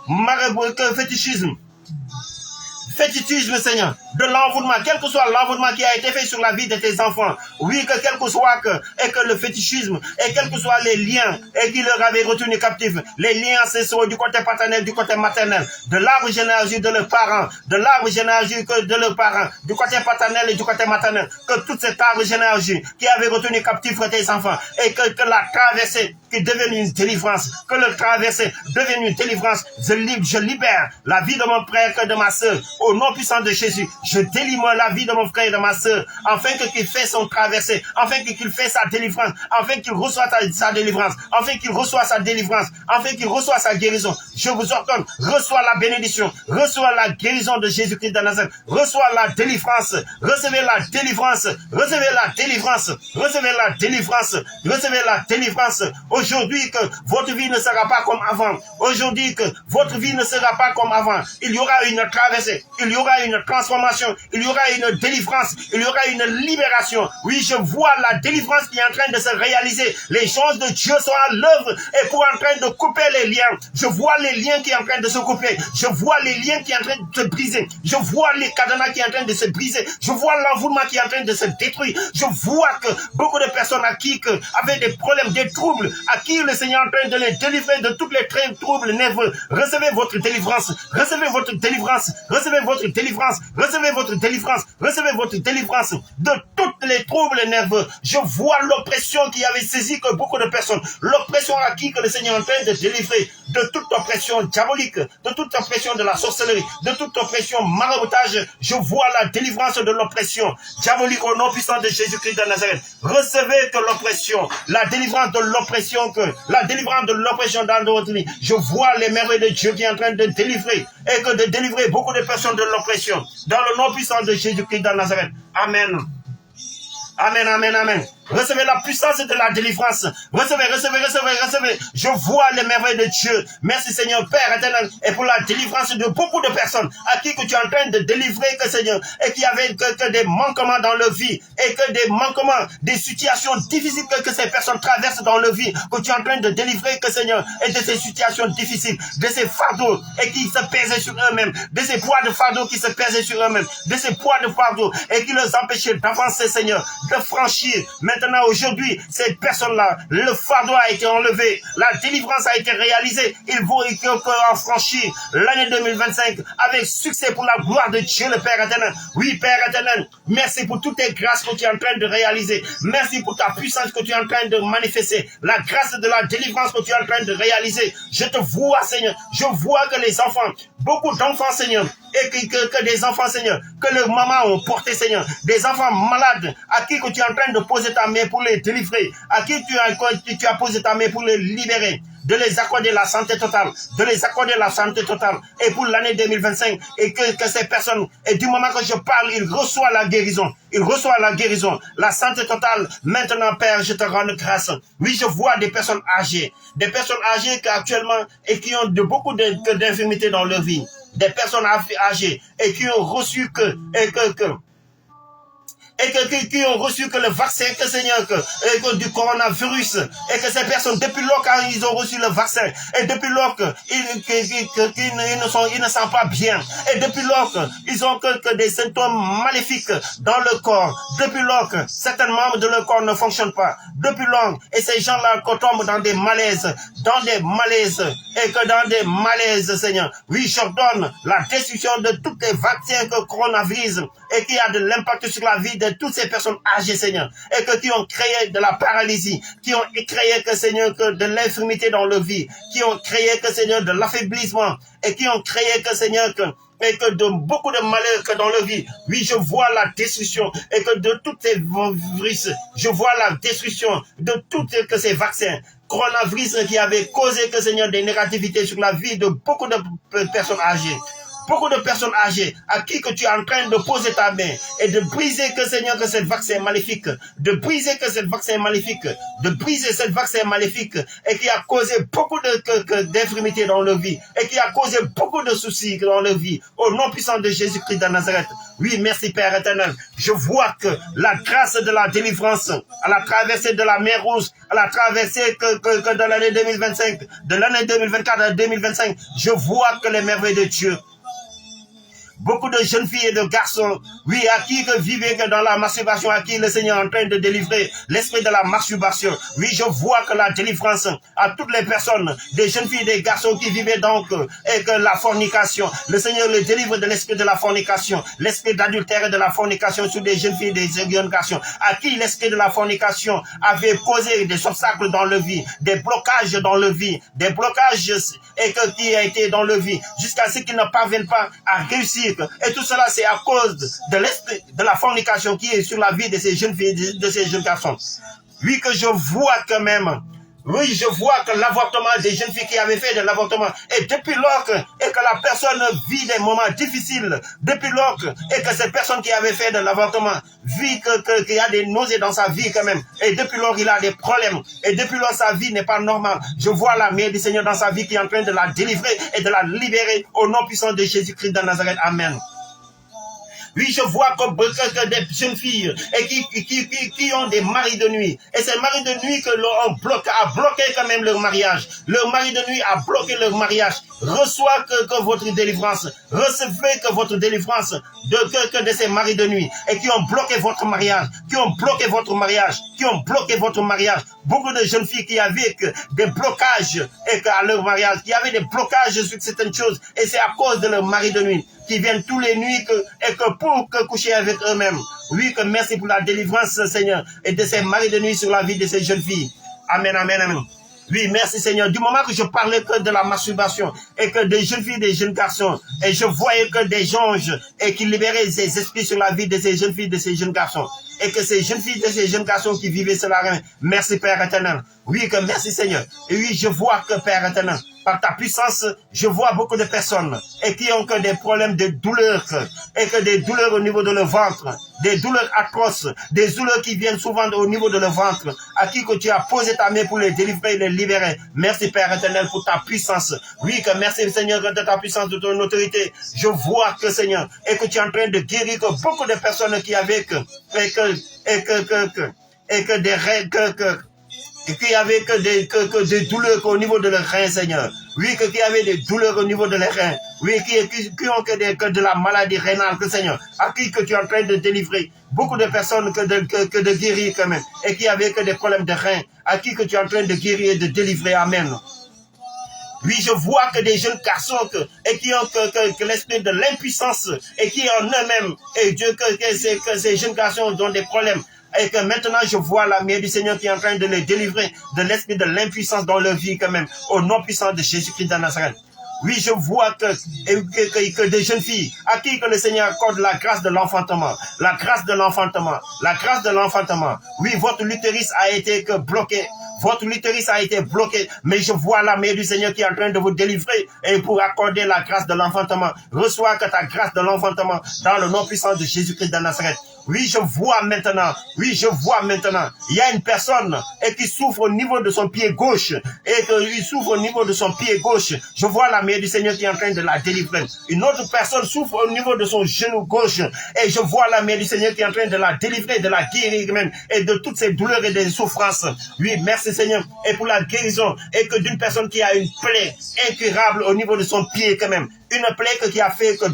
fétichisme, Seigneur, de l'envoûtement, quel que soit l'envoûtement qui a été fait sur la vie de tes enfants. Oui, que quel que soit et que le fétichisme, et quels que soient les liens, et qui leur avaient retenu captifs, les liens ancestraux du côté paternel, du côté maternel, de l'arbre généalogique de leurs parents, de l'arbre généalogique de leurs parents, du côté paternel et du côté maternel, que toute cette arbre généalogique qui avait retenu captifs tes enfants, et que la traversée qui devienne une délivrance, que le traversée devienne une délivrance, je libère la vie de mon frère et de ma soeur, au nom puissant de Jésus, je délivre la vie de mon frère et de ma soeur, afin qu'il fait son traversée, afin qu'il fait sa délivrance, afin qu'il reçoive sa délivrance, afin qu'il reçoive sa délivrance, afin qu'il reçoive sa guérison. Je vous ordonne, reçois la bénédiction, reçois la guérison de Jésus-Christ de Nazareth, reçois la délivrance, recevez la délivrance, recevez la délivrance, recevez la délivrance, recevez la délivrance. Aujourd'hui que votre vie ne sera pas comme avant, aujourd'hui que votre vie ne sera pas comme avant, il y aura une traversée, il y aura une transformation, il y aura une délivrance, il y aura une libération. Oui, je vois la délivrance qui est en train de se réaliser, les choses de Dieu sont à l'œuvre et pour en train de couper les liens. Je vois les liens qui sont en train de se couper. Je vois les liens qui sont en train de se briser. Je vois les cadenas qui sont en train de se briser. Je vois l'envoûtement qui est en train de se détruire. Je vois que beaucoup de personnes à qui avaient des problèmes, des troubles, à qui le Seigneur est en train de les délivrer de tous les troubles nerveux. Recevez votre délivrance. Recevez votre délivrance. Recevez votre délivrance. Recevez votre délivrance. Recevez votre délivrance de tous les troubles nerveux. Je vois l'oppression qui avait saisi que beaucoup de personnes. L'oppression à qui que le Seigneur est en train de délivrer de toute oppression diabolique, de toute oppression de la sorcellerie, de toute oppression maraboutage. Je vois la délivrance de l'oppression diabolique au nom puissant de Jésus-Christ de Nazareth. Recevez que l'oppression, la délivrance de l'oppression, la délivrance de l'oppression dans notre vie. Je vois les merveilles de Dieu qui est en train de délivrer et que de délivrer beaucoup de personnes de l'oppression dans le nom puissant de Jésus-Christ de Nazareth. Amen. Amen, amen, amen. Recevez la puissance de la délivrance. Recevez, recevez, recevez, recevez. Je vois les merveilles de Dieu. Merci Seigneur Père éternel et pour la délivrance de beaucoup de personnes à qui que tu es en train de délivrer, que Seigneur, et qui avaient que des manquements dans leur vie et que des manquements, des situations difficiles que ces personnes traversent dans leur vie, que tu es en train de délivrer, que Seigneur, et de ces situations difficiles, de ces fardeaux et qui se pèsent sur eux-mêmes, de ces poids de fardeaux qui se pèsent sur eux-mêmes, de ces poids de fardeaux et qui les empêchaient d'avancer, Seigneur, de franchir. Maintenant, aujourd'hui, ces personnes-là, le fardeau a été enlevé, la délivrance a été réalisée, ils vont en franchir l'année 2025 avec succès pour la gloire de Dieu, le Père éternel. Oui, Père éternel, merci pour toutes tes grâces que tu es en train de réaliser. Merci pour ta puissance que tu es en train de manifester, la grâce de la délivrance que tu es en train de réaliser. Je te vois, Seigneur, je vois que les enfants, beaucoup d'enfants, Seigneur, et que des enfants, Seigneur, que leurs mamans ont porté, Seigneur, des enfants malades, à qui que tu es en train de poser ta main pour les délivrer, à qui tu as posé ta main pour les libérer, de les accorder la santé totale, de les accorder la santé totale, et pour l'année 2025, et que ces personnes, et du moment que je parle, ils reçoivent la guérison, la santé totale. Maintenant, Père, je te rends grâce. Oui, je vois des personnes âgées qui actuellement, et qui ont beaucoup d'infirmités dans leur vie, des personnes âgées, et qui ont reçu qui ont reçu que le vaccin, que Seigneur, du coronavirus, et que ces personnes, depuis lors qu'ils ont reçu le vaccin, et depuis lors qu'ils ne sentent pas bien, et depuis lors qu'ils ont que des symptômes maléfiques dans le corps, depuis lors que certains membres de leur corps ne fonctionnent pas, depuis lors, et ces gens-là tombent dans des malaises, et que dans des malaises, Seigneur. Oui, j'ordonne la destruction de tous les vaccins que coronavirus, et qui a de l'impact sur la vie de toutes ces personnes âgées, Seigneur, et qui ont créé de la paralysie, qui ont créé que, Seigneur, que de l'infirmité dans leur vie, qui ont créé que, Seigneur, de l'affaiblissement, et qui ont créé que, Seigneur, et que de beaucoup de malheurs que dans leur vie. Oui, je vois la destruction, et que de tous ces virus, je vois la destruction de tous ces vaccins, coronavirus qui avait causé que, Seigneur, des négativités sur la vie de beaucoup de personnes âgées. Beaucoup de personnes âgées à qui que tu es en train de poser ta main et de briser que, Seigneur, que ce vaccin maléfique, de briser que ce vaccin maléfique, et qui a causé beaucoup d'infirmités dans leur vie et qui a causé beaucoup de soucis dans leur vie. Au nom puissant de Jésus-Christ de Nazareth. Oui, merci Père éternel. Je vois que la grâce de la délivrance à la traversée de la mer Rouge, à la traversée que de l'année 2025, de l'année 2024 à 2025, je vois que les merveilles de Dieu, beaucoup de jeunes filles et de garçons, oui, à qui que vivaient que dans la masturbation, à qui le Seigneur est en train de délivrer l'esprit de la masturbation. Oui, je vois que la délivrance à toutes les personnes, des jeunes filles et des garçons qui vivaient donc et que la fornication, le Seigneur les délivre de l'esprit de la fornication, l'esprit d'adultère et de la fornication sur des jeunes filles et des jeunes garçons, à qui l'esprit de la fornication avait posé des obstacles dans leur vie, des blocages dans leur vie, des blocages et que qui a été dans leur vie, jusqu'à ce qu'ils ne parviennent pas à réussir. Et tout cela, c'est à cause de l'esprit de la fornication qui est sur la vie de ces jeunes filles, de ces jeunes garçons. Oui, que je vois quand même. Oui, je vois que l'avortement des jeunes filles qui avaient fait de l'avortement, et depuis lors que la personne vit des moments difficiles, depuis lors que cette personne qui avait fait de l'avortement vit qu'il y a des nausées dans sa vie quand même, et depuis lors il a des problèmes, et depuis lors sa vie n'est pas normale. Je vois la main du Seigneur dans sa vie qui est en train de la délivrer et de la libérer au nom puissant de Jésus-Christ de Nazareth. Amen. Oui, je vois que des jeunes filles et qui ont des maris de nuit. Et ces maris de nuit que l'on a bloqué quand même leur mariage. Leur mari de nuit a bloqué leur mariage. Reçois que votre délivrance. Recevez que votre délivrance de ces maris de nuit. Et qui ont bloqué votre mariage. Qui ont bloqué votre mariage. Qui ont bloqué votre mariage. Beaucoup de jeunes filles qui avaient des blocages à leur mariage. Qui avaient des blocages sur certaines choses. Et c'est à cause de leur mari de nuit. Qui viennent tous les nuits pour coucher avec eux-mêmes. Oui, que merci pour la délivrance, Seigneur, et de ces maris de nuit sur la vie de ces jeunes filles. Amen, amen, amen. Oui, merci Seigneur. Du moment que je parlais que de la masturbation et que des jeunes filles, des jeunes garçons, et je voyais que des anges et qui libéraient ces esprits sur la vie de ces jeunes filles, de ces jeunes garçons, et que ces jeunes filles, de ces jeunes garçons qui vivaient cela, merci Père éternel. Oui, que merci Seigneur. Et oui, je vois que Père éternel, par ta puissance, je vois beaucoup de personnes et qui ont que des problèmes de douleurs et que des douleurs au niveau de leur ventre, des douleurs atroces, des douleurs qui viennent souvent au niveau de leur ventre, à qui que tu as posé ta main pour les délivrer et les libérer. Merci Père éternel pour ta puissance. Oui, que merci Seigneur de ta puissance, de ton autorité. Je vois que Seigneur, et que tu es en train de guérir que beaucoup de personnes qui avaient et qui avaient que des douleurs au niveau de leurs reins, Seigneur. Oui, qui avaient des douleurs au niveau de leurs reins. Oui, qui ont que de la maladie rénale, que Seigneur, à qui que tu es en train de délivrer. Beaucoup de personnes que de guérir quand même. Et qui avaient que des problèmes de reins, à qui que tu es en train de guérir et de délivrer. Amen. Oui, je vois que des jeunes garçons et qui ont que l'esprit de l'impuissance et qui en eux-mêmes, et Dieu, que ces jeunes garçons ont des problèmes. Et que maintenant je vois la main du Seigneur qui est en train de les délivrer de l'esprit de l'impuissance dans leur vie quand même, au nom puissant de Jésus-Christ de Nazareth. Oui, je vois que des jeunes filles à qui que le Seigneur accorde la grâce de l'enfantement, la grâce de l'enfantement, la grâce de l'enfantement. Oui, votre l'utérus a été bloqué. Votre l'utérus a été bloqué, mais je vois la main du Seigneur qui est en train de vous délivrer et pour accorder la grâce de l'enfantement. Reçois que ta grâce de l'enfantement dans le nom puissant de Jésus-Christ de Nazareth. Oui, je vois maintenant. Oui, je vois maintenant. Il y a une personne qui souffre au niveau de son pied gauche et qu'il souffre au niveau de son pied gauche. Je vois la main du Seigneur qui est en train de la délivrer. Une autre personne souffre au niveau de son genou gauche et je vois la main du Seigneur qui est en train de la délivrer, de la guérir même et de toutes ces douleurs et des souffrances. Oui, merci Seigneur. Et pour la guérison et que d'une personne qui a une plaie incurable au niveau de son pied quand même. Une plaie qui a fait que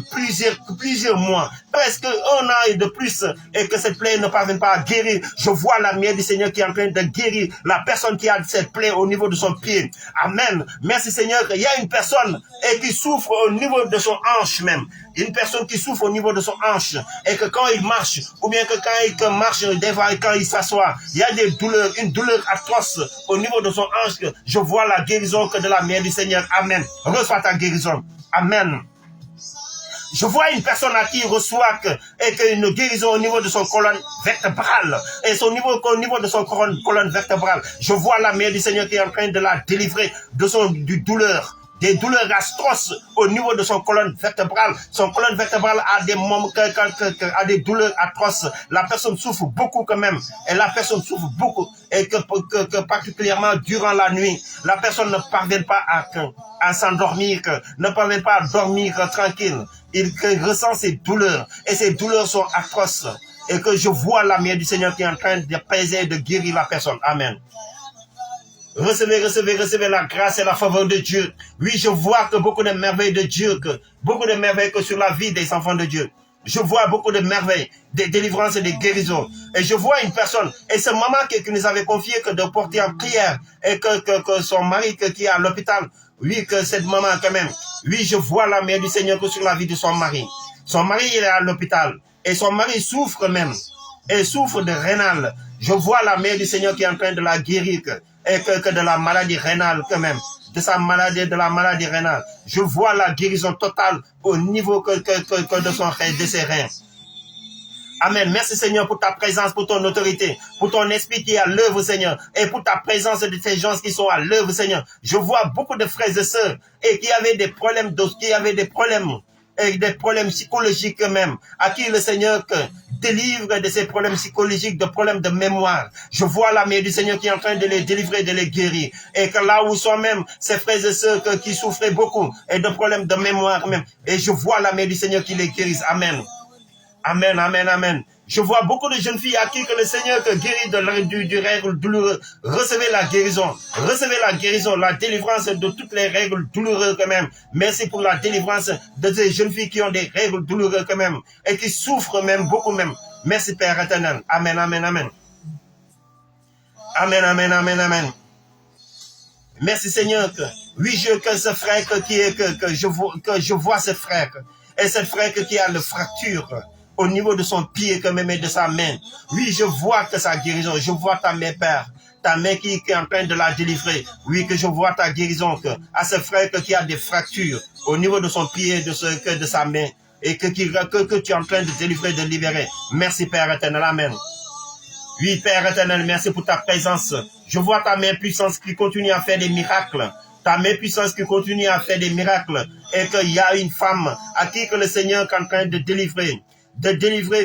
plusieurs mois, presque 1 an et de plus, et que cette plaie ne parvient pas à guérir. Je vois la main du Seigneur qui est en train de guérir la personne qui a cette plaie au niveau de son pied. Amen. Merci Seigneur. Il y a une personne qui souffre au niveau de son hanche même. Une personne qui souffre au niveau de son hanche et que quand il marche, ou bien que quand il marche, des fois quand il s'assoit, il y a des douleurs, une douleur atroce au niveau de son hanche. Je vois la guérison que de la main du Seigneur. Amen. Reçois ta guérison. Amen. Je vois une personne à qui il reçoit une guérison au niveau de son colonne vertébrale. Et au niveau de son colonne vertébrale, je vois la main du Seigneur qui est en train de la délivrer du douleur. Des douleurs atroces au niveau de son colonne vertébrale. Son colonne vertébrale a des moments, a des douleurs atroces. La personne souffre beaucoup quand même. Et la personne souffre beaucoup. Et que particulièrement durant la nuit, la personne ne parvient pas à s'endormir, ne parvient pas à dormir tranquille. Il ressent ses douleurs. Et ces douleurs sont atroces. Et que je vois la main du Seigneur qui est en train de peser et de guérir la personne. Amen. Recevez la grâce et la faveur de Dieu. Oui, je vois que beaucoup de merveilles de Dieu, beaucoup de merveilles que sur la vie des enfants de Dieu. Je vois beaucoup de merveilles, des délivrances et des guérisons. Et je vois une personne, et c'est maman qui nous avait confié que de porter en prière, et que son mari qui est à l'hôpital, oui, que cette maman quand même, oui, je vois la main du Seigneur que sur la vie de son mari. Son mari, il est à l'hôpital, et son mari souffre même, et souffre de rénal. Je vois la main du Seigneur qui est en train de la guérir, et que de la maladie rénale quand même, de sa maladie, de la maladie rénale. Je vois la guérison totale au niveau que de ses reins. Amen. Merci Seigneur pour ta présence, pour ton autorité, pour ton esprit qui est à l'œuvre Seigneur, et pour ta présence de ces gens qui sont à l'œuvre Seigneur. Je vois beaucoup de frères et sœurs et qui avaient des problèmes, et des problèmes psychologiques même, à qui le Seigneur délivre de ces problèmes psychologiques, de problèmes de mémoire. Je vois la main du Seigneur qui est en train de les délivrer, de les guérir. Et que là où sont même ces frères et sœurs qui souffraient beaucoup et de problèmes de mémoire même. Et je vois la main du Seigneur qui les guérisse. Amen. Amen, amen, amen. Je vois beaucoup de jeunes filles à qui que le Seigneur guérit du règle douloureux. Recevez la guérison, la délivrance de toutes les règles douloureuses quand même. Merci pour la délivrance de ces jeunes filles qui ont des règles douloureuses quand même et qui souffrent même beaucoup même. Merci Père éternel. Amen, amen, amen. Amen, amen, amen, amen. Merci Seigneur oui, que ce frère que je vois ce frère et ce frère qui a le fracture au niveau de son pied quand même et de sa main. Oui, je vois que sa guérison, je vois ta main, Père, ta main qui est en train de la délivrer. Oui, que je vois ta guérison à ce frère qui a des fractures au niveau de son pied et de sa main et que tu es en train de délivrer, de libérer. Merci Père éternel, amen. Oui, Père éternel, merci pour ta présence. Je vois ta main puissance qui continue à faire des miracles. Ta main puissance qui continue à faire des miracles. Et qu'il y a une femme à qui que le Seigneur est en train de délivrer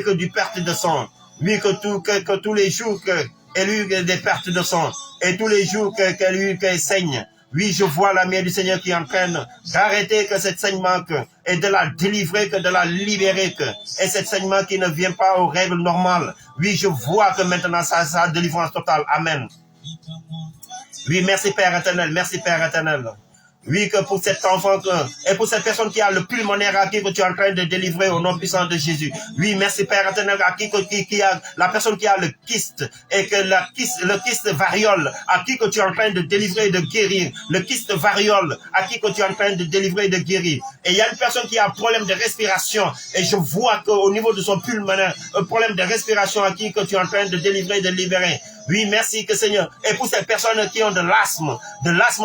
que du perte de sang. Oui, que tous les jours qu'elle eut des pertes de sang. Et tous les jours qu'elle saigne. Oui, je vois la main du Seigneur qui est en train d'arrêter que cette saignement et de la délivrer, que de la libérer. Et cette saignement qui ne vient pas aux règles normales. Oui, je vois que maintenant ça délivrance totale. Amen. Oui, merci Père éternel. Merci Père éternel. Oui, que pour cet enfant et pour cette personne qui a le pulmonaire à qui que tu es en train de délivrer au nom puissant de Jésus. Oui, merci Père éternel à qui a la personne qui a le kyste et que le kyste variole à qui que tu es en train de délivrer et de guérir. Le kyste variole à qui que tu es en train de délivrer et de guérir. Et il y a une personne qui a un problème de respiration et je vois qu'au niveau de son pulmonaire, un problème de respiration à qui que tu es en train de délivrer et de libérer. Oui, merci que Seigneur. Et pour ces personnes qui ont de l'asthme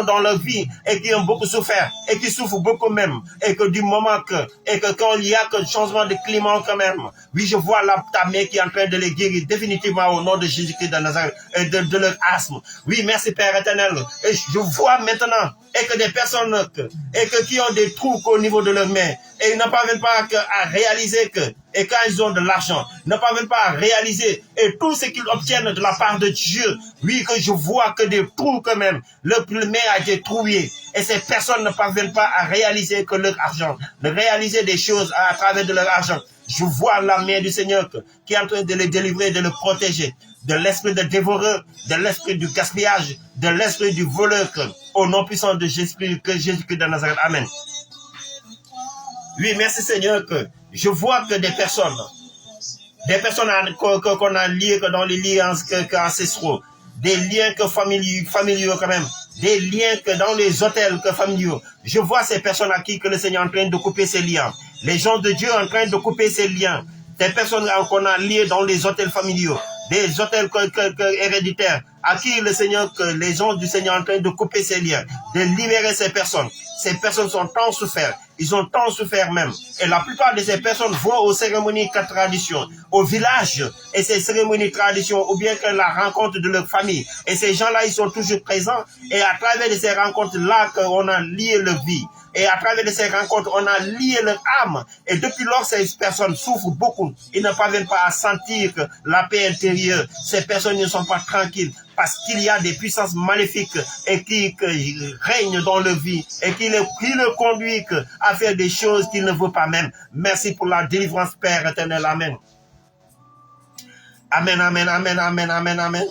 dans leur vie et qui ont beaucoup souffert et qui souffrent beaucoup même et que du moment et que quand il y a que changement de climat quand même, oui, je vois ta main qui est en train de les guérir définitivement au nom de Jésus-Christ de Nazareth et de leur asthme. Oui, merci Père éternel. Et je vois maintenant et que des personnes qui ont des trous au niveau de leurs mains et ils ne parviennent pas à réaliser et quand ils ont de l'argent, ne parviennent pas à réaliser et tout ce qu'ils obtiennent de la part de Dieu, oui, que je vois que des trous quand même, le main a été troué et ces personnes ne parviennent pas à réaliser que leur argent, de réaliser des choses à travers de leur argent. Je vois la main du Seigneur qui est en train de les délivrer, de les protéger de l'esprit de dévoreur, de l'esprit du gaspillage, de l'esprit du voleur, au nom puissant de Jésus-Christ de Nazareth. Amen. Oui, merci Seigneur que je vois que des personnes qu'on a liées dans les liens ancestraux, des liens familiaux quand même, des liens que dans les hôtels familiaux. Je vois ces personnes à qui que le Seigneur est en train de couper ces liens. Les gens de Dieu en train de couper ces liens. Des personnes qu'on a liées dans les hôtels familiaux, des hôtels héréditaires, à qui le Seigneur, que les gens du Seigneur sont en train de couper ces liens, de libérer ces personnes. Ces personnes sont tant souffert. Ils ont tant souffert même. Et la plupart de ces personnes vont aux cérémonies tradition, au village, et ces cérémonies tradition, ou bien que la rencontre de leur famille. Et ces gens-là, ils sont toujours présents. Et à travers de ces rencontres-là, qu'on a lié leur vie. Et à travers de ces rencontres, on a lié leur âme. Et depuis lors, ces personnes souffrent beaucoup. Ils ne parviennent pas à sentir la paix intérieure. Ces personnes ne sont pas tranquilles parce qu'il y a des puissances maléfiques et qui règnent dans leur vie et qui le conduisent à faire des choses qu'ils ne veulent pas même. Merci pour la délivrance, Père éternel. Amen. Amen, amen, amen, amen, amen, amen.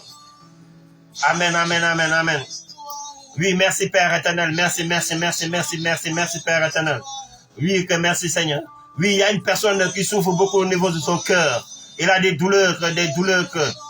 Amen, amen, amen, amen. Oui, merci Père éternel. Merci, merci, merci, merci, merci, merci Père éternel. Oui, que merci Seigneur. Oui, il y a une personne qui souffre beaucoup au niveau de son cœur. Il a des douleurs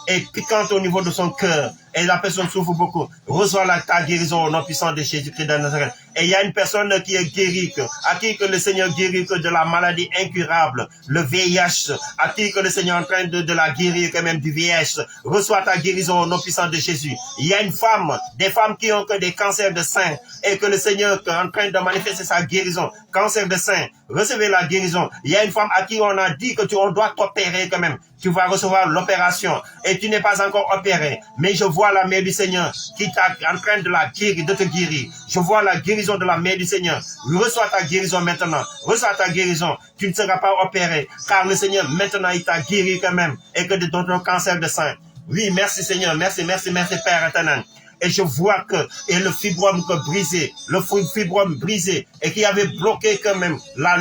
et piquantes au niveau de son cœur. Et la personne souffre beaucoup. Reçois ta guérison au nom puissant de Jésus-Christ de Nazareth. Et il y a une personne qui est guérie, à qui que le Seigneur guérit de la maladie incurable, le VIH, à qui que le Seigneur est en train de la guérir quand même du VIH. Reçois ta guérison au nom puissant de Jésus. Il y a une femme, des femmes qui ont que des cancers de sein et que le Seigneur est en train de manifester sa guérison. Cancer de sein, recevez la guérison. Il y a une femme à qui on a dit que on doit t'opérer quand même. Tu vas recevoir l'opération et tu n'es pas encore opéré. Mais je vois la main du Seigneur qui est en train de la guérir, de te guérir. Je vois la guérison de la main du Seigneur. Reçois ta guérison maintenant. Reçois ta guérison. Tu ne seras pas opéré car le Seigneur maintenant il t'a guéri quand même et que de ton cancer de sein. Oui, merci Seigneur. Merci, merci, merci Père éternel. Et je vois que le fibrome brisé et qui avait bloqué quand même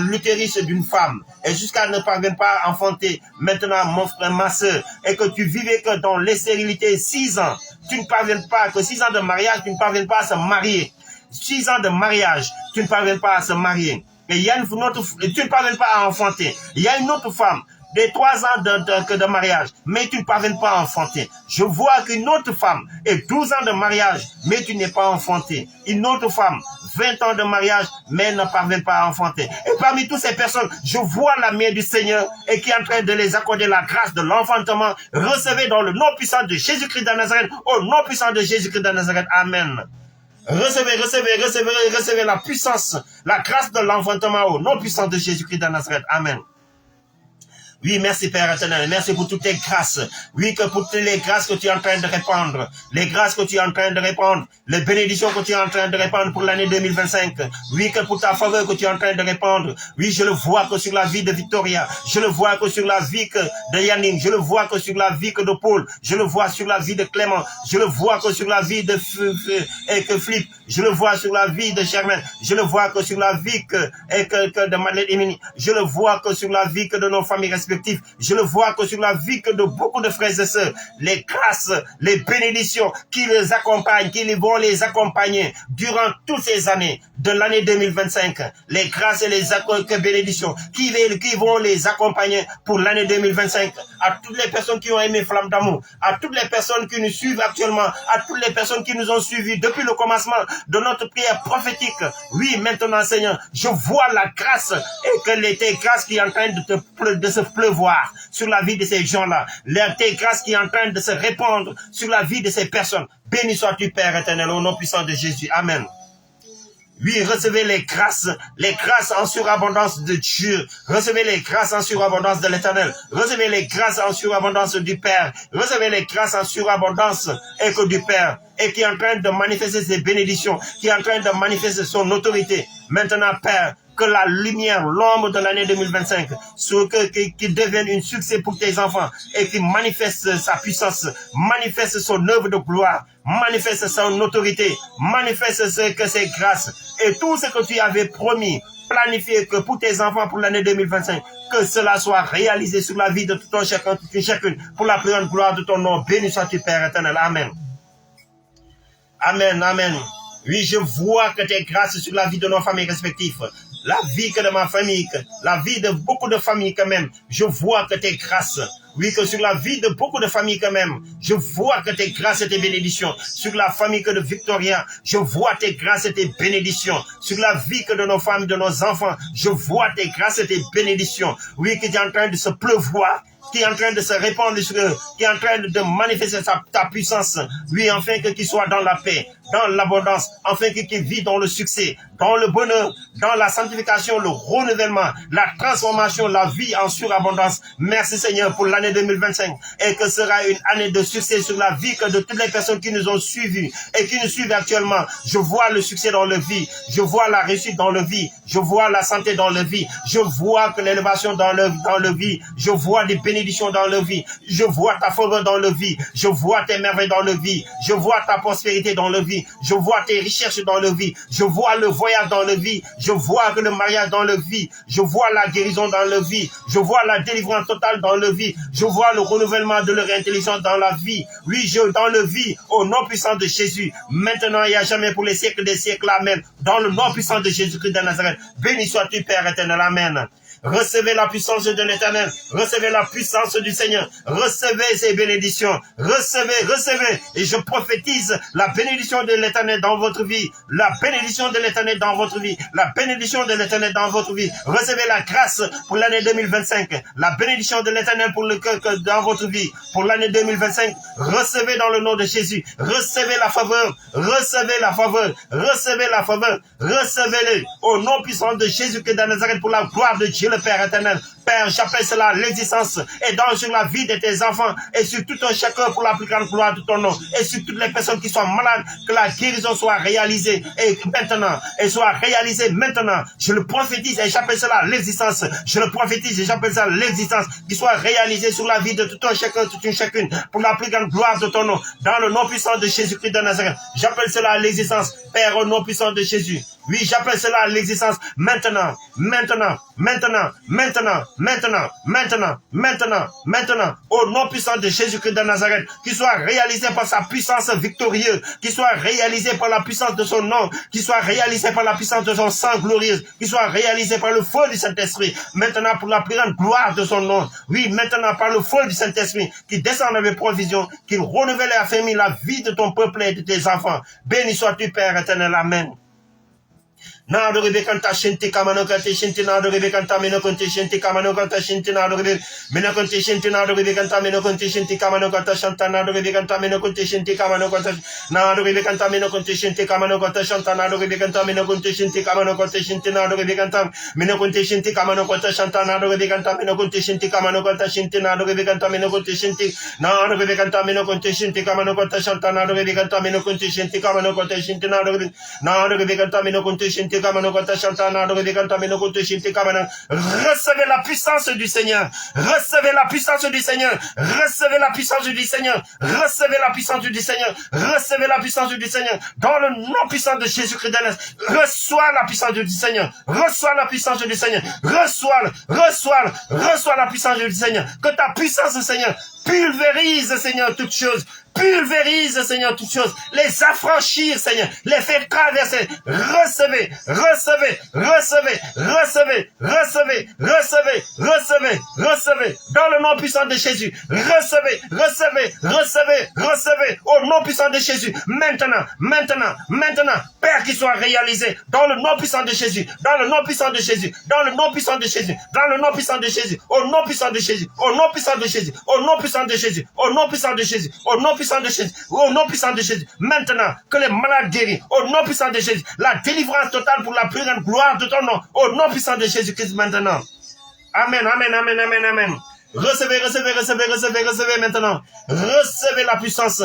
l'utérus d'une femme et jusqu'à ne parvenir pas à enfanter maintenant mon frère, ma soeur, et que tu vivais que dans l'instérilité 6 ans, tu ne parviens pas, que 6 ans de mariage, tu ne parviens pas à se marier. 6 ans de mariage, tu ne parviens pas à se marier. Et il y a une autre, tu ne parviens pas à enfanter. Il y a une autre femme de 3 ans de mariage, mais tu ne parviens pas à enfanter. Je vois qu'une autre femme est 12 ans de mariage, mais tu n'es pas enfanté. Une autre femme, 20 ans de mariage, mais elle ne parvient pas à enfanter. Et parmi toutes ces personnes, je vois la main du Seigneur et qui est en train de les accorder la grâce de l'enfantement. Recevez dans le nom puissant de Jésus-Christ de Nazareth, au nom puissant de Jésus-Christ de Nazareth. Amen. Recevez la puissance, la grâce de l'enfantement au nom puissant de Jésus-Christ de Nazareth. Amen. Oui, merci Père éternel, merci pour toutes tes grâces. Oui, que pour toutes les grâces que tu es en train de répandre, les grâces que tu es en train de répandre, les bénédictions que tu es en train de répandre pour l'année 2025. Oui, que pour ta faveur que tu es en train de répandre. Oui, je le vois que sur la vie de Victoria, je le vois que sur la vie de Yannick, je le vois que sur la vie de Paul, je le vois sur la vie de Clément, je le vois que sur la vie de Flip, je le vois sur la vie de Germaine, je le vois que sur la vie de Madeleine Émilie, je le vois que sur la vie de nos familles respectives. Je le vois que sur la vie que de beaucoup de frères et sœurs, les grâces, les bénédictions qui les accompagnent, qui vont les accompagner durant toutes ces années de l'année 2025, les grâces et les bénédictions qui vont les accompagner pour l'année 2025, à toutes les personnes qui ont aimé Flamme d'amour, à toutes les personnes qui nous suivent actuellement, à toutes les personnes qui nous ont suivis depuis le commencement de notre prière prophétique. Oui, maintenant Seigneur, je vois la grâce et que tes grâces qui sont en train de se pleuvoir sur la vie de ces gens-là, tes grâces qui sont en train de se répandre sur la vie de ces personnes. Béni sois-tu Père éternel au nom puissant de Jésus. Amen. Oui, recevez les grâces en surabondance de Dieu. Recevez les grâces en surabondance de l'Éternel. Recevez les grâces en surabondance du Père. Recevez les grâces en surabondance du Père. Et qui est en train de manifester ses bénédictions, qui est en train de manifester son autorité. Maintenant, Père, que la lumière, l'ombre de l'année 2025, qui devienne un succès pour tes enfants et qui manifeste sa puissance, manifeste son œuvre de gloire, manifeste son autorité, manifeste ses grâces et tout ce que tu avais promis, planifié que pour tes enfants pour l'année 2025, que cela soit réalisé sur la vie de tout un chacun, toute une chacune, pour la plus grande gloire de ton nom. Béni sois-tu Père éternel. Amen. Amen, amen. Oui, je vois que tes grâces sur la vie de nos familles respectives, la vie que de ma famille, la vie de beaucoup de familles quand même, je vois que tes grâces, oui, que sur la vie de beaucoup de familles quand même, je vois que tes grâces et tes bénédictions, sur la famille que de Victoria, je vois tes grâces et tes bénédictions, sur la vie que de nos femmes, de nos enfants, je vois tes grâces et tes bénédictions, oui, qui est en train de se pleuvoir, qui est en train de se répandre sur eux, qui est en train de manifester ta puissance, oui, afin qu'il soit dans la paix, dans l'abondance, afin qu'il vit dans le succès, dans le bonheur, dans la sanctification, le renouvellement, la transformation, la vie en surabondance. Merci Seigneur pour l'année 2025 et que sera une année de succès sur la vie que de toutes les personnes qui nous ont suivis et qui nous suivent actuellement. Je vois le succès dans leur vie, je vois la réussite dans leur vie, je vois la santé dans leur vie, je vois que l'élévation dans leur vie, je vois des bénédictions bénédiction dans leur vie. Je vois ta faveur dans leur vie. Je vois tes merveilles dans leur vie. Je vois ta prospérité dans leur vie. Je vois tes recherches dans leur vie. Je vois le voyage dans leur vie. Je vois le mariage dans leur vie. Je vois la guérison dans leur vie. Je vois la délivrance totale dans leur vie. Je vois le renouvellement de leur intelligence dans la vie. Oui, dans leur vie, au nom puissant de Jésus. Maintenant et à jamais pour les siècles des siècles. Amen. Dans le nom puissant de Jésus-Christ de Nazareth. Béni sois-tu, Père éternel. Amen. Recevez la puissance de l'Éternel. Recevez la puissance du Seigneur. Recevez ces bénédictions. Recevez. Et je prophétise la bénédiction de l'Éternel dans votre vie. La bénédiction de l'Éternel dans votre vie. La bénédiction de l'Éternel dans votre vie. Recevez la grâce pour l'année 2025. La bénédiction de l'Éternel dans votre vie. Pour l'année 2025. Recevez dans le nom de Jésus. Recevez la faveur. Recevez la faveur. Recevez la faveur. Recevez-le. Au nom puissant de Jésus-Christ de Nazareth pour la gloire de Dieu le Père éternel. Père, j'appelle cela l'existence et dans sur la vie de tes enfants et sur tout un chacun pour la plus grande gloire de ton nom et sur toutes les personnes qui sont malades, que la guérison soit réalisée et maintenant, et soit réalisée maintenant. Je le prophétise et j'appelle cela l'existence. Je le prophétise et j'appelle ça l'existence qui soit réalisée sur la vie de tout un chacun, toute une chacune pour la plus grande gloire de ton nom. Dans le nom puissant de Jésus-Christ de Nazareth, j'appelle cela l'existence. Père, au nom puissant de Jésus. Oui, j'appelle cela l'existence maintenant, au nom puissant de Jésus-Christ de Nazareth, qui soit réalisé par sa puissance victorieuse, qui soit réalisé par la puissance de son nom, qui soit réalisé par la puissance de son sang glorieux, qui soit réalisé par le feu du Saint-Esprit, maintenant pour la plus grande gloire de son nom. Oui, maintenant par le feu du Saint-Esprit, qui descend avec provision, qui renouvelle et affermit la vie de ton peuple et de tes enfants. Béni sois-tu, Père éternel. Amen. Na do rebe kanta shenti kamano kante shenti na do rebe kanta meno konte shenti kamano kanta shenti na do rebe meno konte shenti na do rebe kanta meno konte shenti kamano kanta shanta na do rebe kanta meno konte shenti kamano kanta na do rebe kanta meno konte shenti kamano kanta shanta na do rebe kanta meno konte shenti kamano kanta shenti na do rebe kanta meno konte shenti kamano kanta shanta na do rebe kanta meno konte shenti kamano kanta shenti na do rebe kanta meno konte shenti na do rebe kanta meno konte shenti kamano kanta shanta na do rebe kanta meno konte shenti kamano kanta shenti na do rebe kanta meno konte shenti. Recevez la puissance du Seigneur. Recevez la puissance du Seigneur. Recevez la puissance du Seigneur. Recevez la puissance du Seigneur. Recevez la puissance du Seigneur. Dans le nom puissant de Jésus-Christ de Nazareth. Reçois la puissance du Seigneur. Reçois la puissance du Seigneur. Reçois la puissance du Seigneur. Que ta puissance, Seigneur, pulvérise, Seigneur, toutes choses. Pulvérise, Seigneur, toutes choses. Les affranchir, Seigneur. Les faire traverser. Recevez. Dans le nom puissant de Jésus. Recevez. Au nom puissant de Jésus. Maintenant. Père, qu'il soit réalisé. Dans le nom puissant de Jésus. Dans le nom puissant de Jésus. Dans le nom puissant de Jésus. Dans le nom puissant de Jésus. Au nom puissant de Jésus. Au nom puissant de Jésus. Au nom puissant de Jésus. Au nom puissant de Jésus. Au nom puissant de Jésus. Au nom puissant de Jésus. Maintenant, que les malades guéris. Au nom puissant de Jésus. La délivrance totale pour la plus grande gloire de ton nom. Au nom puissant de Jésus-Christ maintenant. Amen. Recevez maintenant. Recevez la puissance.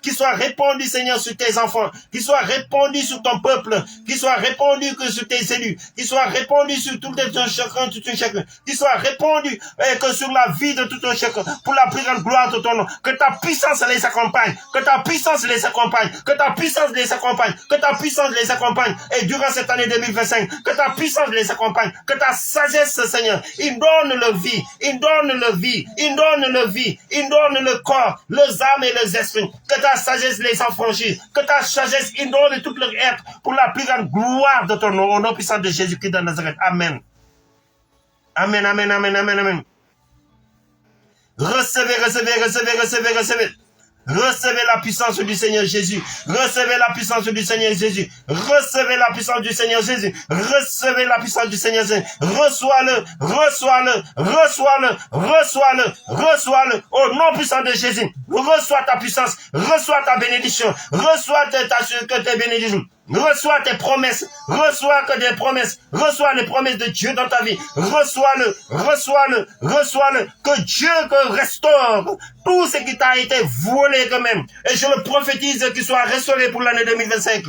Qui soit répandue, Seigneur, sur tes enfants. Qui soit répandue sur ton peuple. Qui soit répandue que sur tes élus. Qui soit répandue sur tout un chacun, tout un chacun. Qui soit répandue que sur la vie de tout un chacun. Pour la plus grande gloire de ton nom. Que ta puissance les accompagne. Que ta puissance les accompagne. Et durant cette année 2025, que ta puissance les accompagne, que ta sagesse, Seigneur, il donne le corps, les âmes et les esprits, que ta sagesse les affranchisse, que ta sagesse inonde tout leur être pour la plus grande gloire de ton nom, au nom puissant de Jésus-Christ de Nazareth. Amen. Recevez. Recevez la puissance du Seigneur Jésus. Recevez la puissance du Seigneur Jésus. Recevez la puissance du Seigneur Jésus. Recevez la puissance du Seigneur Jésus. Reçois-le. Au nom puissant de Jésus. Reçois ta puissance. Reçois ta bénédiction. Reçois tes bénédictions. Reçois tes promesses. Reçois les promesses de Dieu dans ta vie. Reçois-le. Que Dieu restaure tout ce qui t'a été volé quand même. Et je le prophétise qu'il soit restauré pour l'année 2025.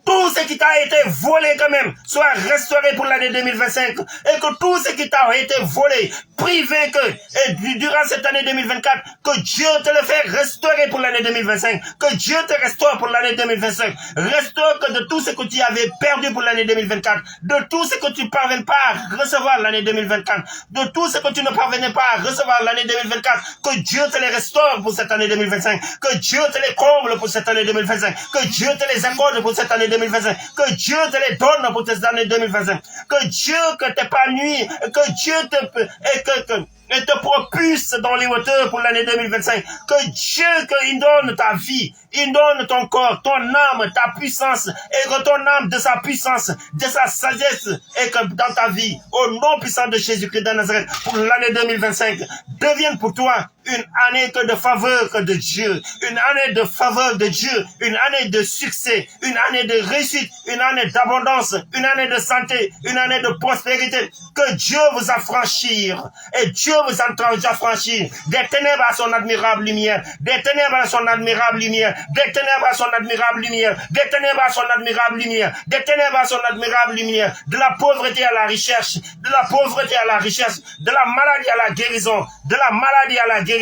Tout ce ce qui t'a été volé quand même soit restauré pour l'année 2025 et que tout ce qui t'a été volé, privé et durant cette année 2024, que Dieu te le fait restaurer pour l'année 2025, que Dieu te restaure pour l'année 2025, restaure que de tout ce que tu avais perdu pour l'année 2024, de tout ce que tu ne parvenais pas à recevoir l'année 2024, de tout ce que tu ne parvenais pas à recevoir l'année 2024, que Dieu te les restaure pour cette année 2025, que Dieu te les comble pour cette année 2025, que Dieu te les accorde pour cette année 2025, que Dieu te les donne pour cette année 2025, que Dieu t'épanouit, que Dieu et te propulse dans les hauteurs pour l'année 2025. Que Dieu, qu'il donne ta vie, il donne ton corps, ton âme, ta puissance, et que ton âme de sa puissance, de sa sagesse, et que dans ta vie, au nom puissant de Jésus-Christ de Nazareth, pour l'année 2025, devienne pour toi une année que de faveur de Dieu, une année de faveur de Dieu, une année de succès, une année de réussite, une année d'abondance, une année de santé, une année de prospérité. Que Dieu vous affranchir et Dieu vous affranchir des ténèbres à son admirable lumière, des ténèbres à son admirable lumière, des ténèbres à son admirable lumière, des ténèbres à son admirable lumière, des ténèbres à son admirable lumière, de la pauvreté à la recherche, de la pauvreté à la recherche, de la maladie à la guérison, de la maladie à la guérison.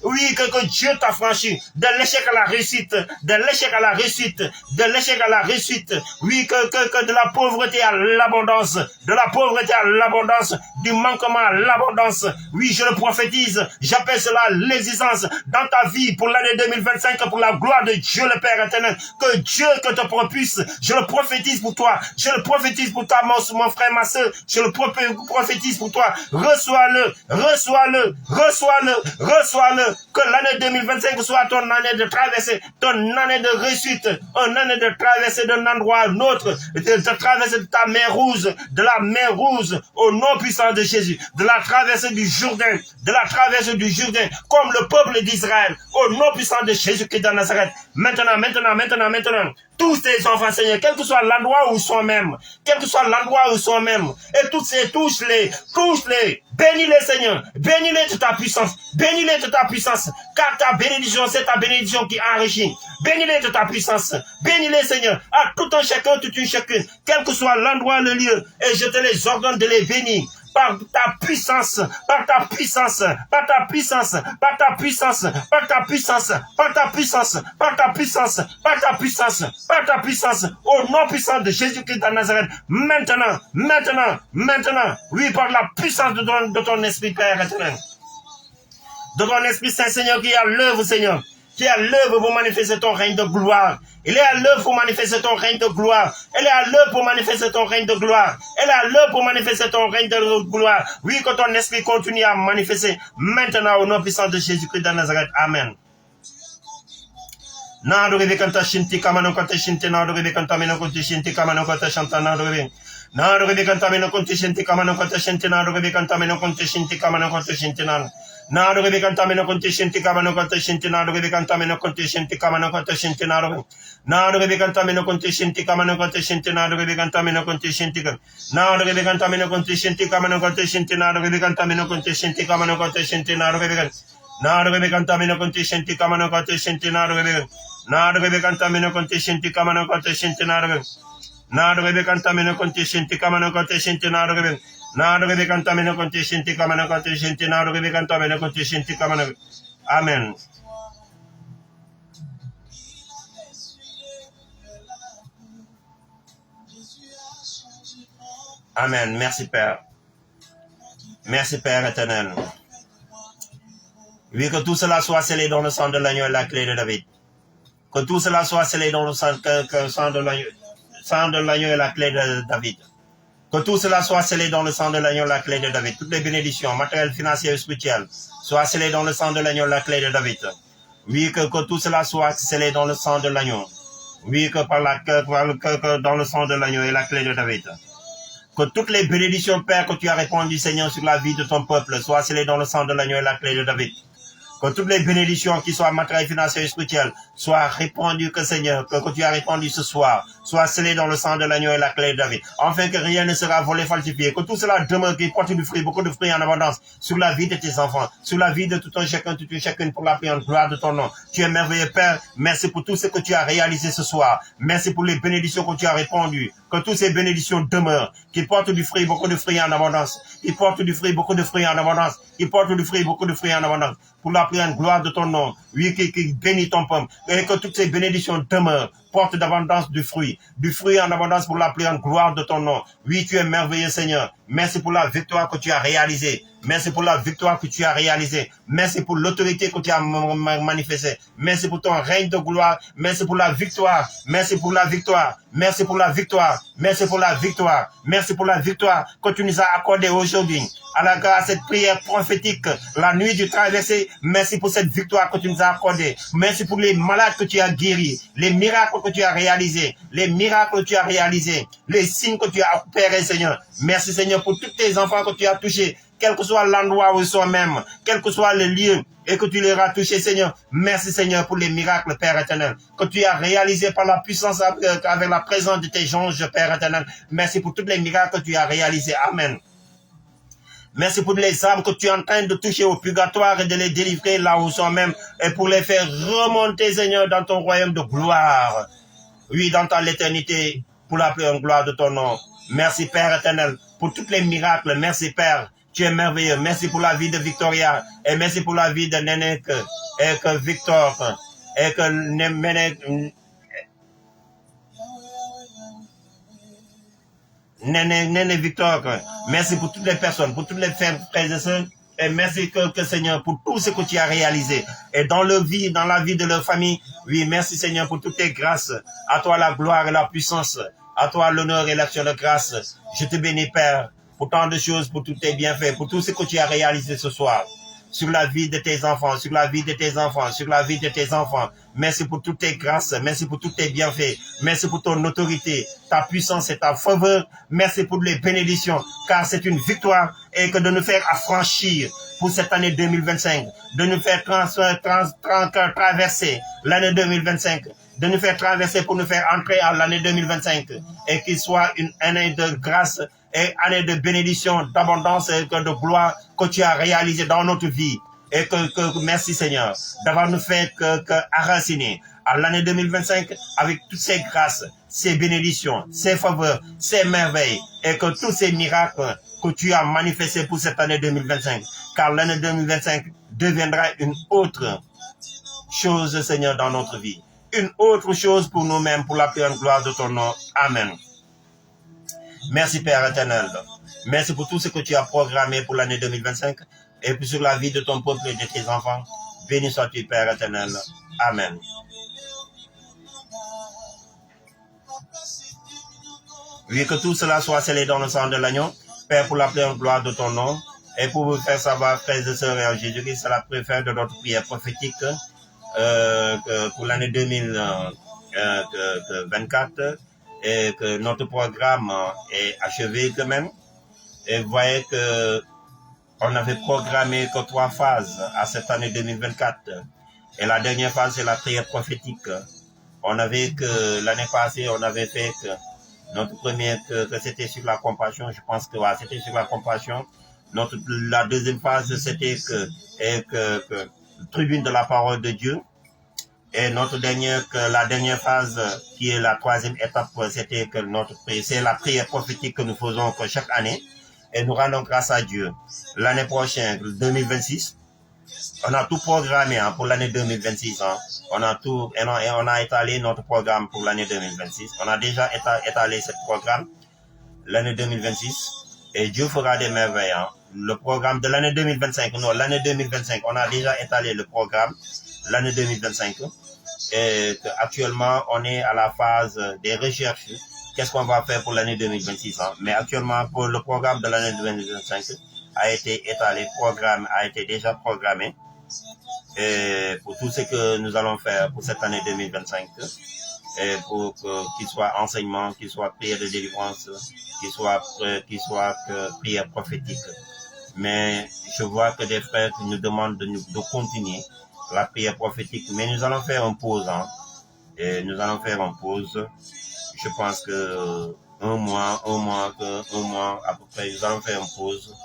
Oui, que Dieu t'affranchit de l'échec à la réussite, de l'échec à la réussite, de l'échec à la réussite. Oui, que de la pauvreté à l'abondance, de la pauvreté à l'abondance, du manquement à l'abondance. Oui, je le prophétise, j'appelle cela l'existence dans ta vie pour l'année 2025, pour la gloire de Dieu le Père éternel. Que Dieu que te propulse, je le prophétise pour toi, je le prophétise pour toi, mon frère, ma soeur, je le prophétise pour toi. Reçois-le, reçois-le, reçois-le, reçois-le. Que l'année 2025 soit ton année de traversée, ton année de réussite, une année de traversée d'un endroit à un autre, de traversée de ta mer rouge, de la mer rouge, au nom puissant de Jésus, de la traversée du Jourdain, de la traversée du Jourdain, comme le peuple d'Israël, au nom puissant de Jésus-Christ de Nazareth. Maintenant, tous ces enfants, Seigneur, quel que soit l'endroit où ils sont même, quel que soit l'endroit où ils sont même, et touche-les, bénis-les, Seigneur, bénis-les de ta puissance, bénis-les de ta puissance, car ta bénédiction, c'est ta bénédiction qui enrichit. Bénis-les de ta puissance, bénis-les, Seigneur, à tout un chacun, toute une chacune, quel que soit l'endroit, le lieu, et je te les ordonne de les bénir. Par ta puissance, par ta puissance, par ta puissance, par ta puissance, par ta puissance, par ta puissance, par ta puissance, par ta puissance, par ta puissance, au nom puissant de Jésus-Christ de Nazareth, maintenant, oui, par la puissance de ton esprit, Père éternel, de ton esprit Saint, Seigneur, qui est à l'œuvre, Seigneur, qui est à l'œuvre pour manifester ton règne de gloire. Il est à l'œuvre pour manifester ton règne de gloire. Elle est à l'œuvre pour manifester ton règne de gloire. Elle est à l'œuvre pour manifester ton règne de gloire. Oui, que ton esprit continue à manifester maintenant au nom puissant de Jésus-Christ de Nazareth. Amen. Nando rebe kanta shinti kamano kanta shinti nando rebe kanta meno kanta shinti kamano kanta shanta nando rebe kanta meno kanta shinti kamano kanta shinti nando rebe kanta meno kanta shinti kamano kanta shinti nando rebe kanta meno kanta shinti kamano kanta shinti nando rebe kanta meno kanta shinti kamano kanta shinti nando rebe kanta meno kanta shinti kamano kanta shinti nando rebe kanta meno kanta shinti nando rebe kanta meno kanta shinti kamano kanta shinti nando rebe kanta meno kanta shinti kamano kanta shinti nando rebe kanta meno kanta shinti kamano kanta shinti nando rebe kanta meno kanta shinti kamano kanta shinti nando rebe kanta meno kanta shinti kamano kanta shinti nando rebe kanta meno kanta shinti kamano kanta shinti nando rebe kanta meno kanta shinti kamano. Amen. Amen. Merci Père. Merci Père éternel. Oui, que tout cela soit scellé dans le sang de l'agneau et la clé de David. Que tout cela soit scellé dans le sang de l'agneau et la clé de David. Que tout cela soit scellé dans le sang de l'agneau et la clé de David. Toutes les bénédictions matérielles, financières et spirituelles soient scellées dans le sang de l'agneau et la clé de David. Oui, que tout cela soit scellé dans le sang de l'agneau. Oui, que dans le sang de l'agneau et la clé de David. Que toutes les bénédictions, Père, que tu as répandues, Seigneur, sur la vie de ton peuple, soient scellées dans le sang de l'agneau et la clé de David. Que toutes les bénédictions qui soient matérielles, financières et spirituelles soient répandues, que Seigneur, que tu as répandues ce soir, soit scellé dans le sang de l'agneau et la clé de David, afin que rien ne sera volé, falsifié, que tout cela demeure, qui porte du fruit, beaucoup de fruits en abondance, sur la vie de tes enfants, sur la vie de tout un chacun, toute une chacune, pour la prière en gloire de ton nom. Tu es merveilleux, Père. Merci pour tout ce que tu as réalisé ce soir. Merci pour les bénédictions que tu as répandues. Que toutes ces bénédictions demeurent, qu'ils portent du fruit, beaucoup de fruits en abondance, qu'ils portent du fruit, beaucoup de fruits en abondance, qu'ils portent du fruit, beaucoup de fruits en abondance, pour la prière en gloire de ton nom. Oui, qui bénit ton peuple, et que toutes ces bénédictions demeurent, portent d'abondance du fruit en abondance pour la prière en gloire de ton nom. Oui, tu es merveilleux, Seigneur. Merci pour la victoire que tu as réalisée. Merci pour la victoire que tu as réalisée. Merci pour l'autorité que tu as manifestée. Merci pour ton règne de gloire. Merci pour la victoire. Merci pour la victoire. Merci pour la victoire. Merci pour la victoire. Merci pour la victoire que tu nous as accordée aujourd'hui. À la grâce, cette prière prophétique, la nuit du traversé, merci pour cette victoire que tu nous as accordée. Merci pour les malades que tu as guéris, les miracles que tu as réalisés, les miracles que tu as réalisés, les signes que tu as opérés, Seigneur. Merci, Seigneur, pour tous tes enfants que tu as touchés, quel que soit l'endroit où ils sont même, quel que soit le lieu, et que tu les as touchés, Seigneur. Merci, Seigneur, pour les miracles, Père éternel, que tu as réalisés par la puissance avec la présence de tes anges, Père éternel. Merci pour tous les miracles que tu as réalisés. Amen. Merci pour les âmes que tu es en train de toucher au purgatoire et de les délivrer là où ils sont même, et pour les faire remonter, Seigneur, dans ton royaume de gloire. Oui, dans l'éternité, pour la pleine gloire de ton nom. Merci, Père éternel, pour tous les miracles. Merci, Père. Tu es merveilleux. Merci pour la vie de Victoria. Et merci pour la vie de Néné et que Victor. Et que Néné Victor. Merci pour toutes les personnes, pour toutes les frères et sœurs. Et merci que Seigneur, pour tout ce que tu as réalisé. Et dans leur vie, dans la vie de leur famille. Oui, merci Seigneur pour toutes tes grâces. À toi la gloire et la puissance. À toi l'honneur et l'action de grâce. Je te bénis, Père, pour tant de choses, pour tous tes bienfaits, pour tout ce que tu as réalisé ce soir. Sur la vie de tes enfants, sur la vie de tes enfants, sur la vie de tes enfants. Merci pour toutes tes grâces, merci pour tous tes bienfaits, merci pour ton autorité, ta puissance et ta faveur. Merci pour les bénédictions, car c'est une victoire et que de nous faire affranchir pour cette année 2025, de nous faire traverser l'année 2025, de nous faire traverser pour nous faire entrer à l'année 2025 et qu'il soit une année de grâce et année de bénédiction, d'abondance et de gloire que tu as réalisé dans notre vie. Et merci Seigneur d'avoir nous fait enraciner à l'année 2025 avec toutes ces grâces, ces bénédictions, ces faveurs, ces merveilles et que tous ces miracles que tu as manifestés pour cette année 2025. Car l'année 2025 deviendra une autre chose, Seigneur, dans notre vie. Une autre chose pour nous-mêmes, pour la pleine gloire de ton nom. Amen. Merci Père éternel. Merci pour tout ce que tu as programmé pour l'année 2025 et puis sur la vie de ton peuple et de tes enfants. Béni sois-tu Père éternel. Amen. Oui, que tout cela soit scellé dans le sang de l'agneau. Père, pour la pleine gloire de ton nom et pour vous faire savoir, frères et sœurs en Jésus-Christ, c'est la préfère de notre prière prophétique pour l'année 2024 et que notre programme est achevé quand même. Et vous voyez que on avait programmé que 3 phases à cette année 2024. Et la dernière phase, c'est la prière prophétique. On avait que l'année passée, on avait fait que notre première, que c'était sur la compassion. Je pense que ouais, c'était sur la compassion. La deuxième phase, c'était que tribune de la parole de Dieu. Et la dernière phase, qui est la troisième étape, c'était que c'est la prière prophétique que nous faisons chaque année. Et nous rendons grâce à Dieu. L'année prochaine, 2026, on a tout programmé pour l'année 2026. On a tout, et on a étalé notre programme pour l'année 2026. On a déjà étalé ce programme, l'année 2026. Et Dieu fera des merveilles. Le programme de l'année 2025, l'année 2025, on a déjà étalé le programme, l'année 2025. Et actuellement, on est à la phase des recherches. Qu'est-ce qu'on va faire pour l'année 2026? Mais actuellement, pour le programme de l'année 2025 a été étalé, programme a été déjà programmé. Et pour tout ce que nous allons faire pour cette année 2025, et pour qu'il soit enseignement, qu'il soit prière de délivrance, qu'il soit prière prophétique. Mais je vois que des frères nous demandent de continuer la prière prophétique. Mais nous allons faire une pause. Et nous allons faire une pause je pense que un mois à peu près, nous allons faire une pause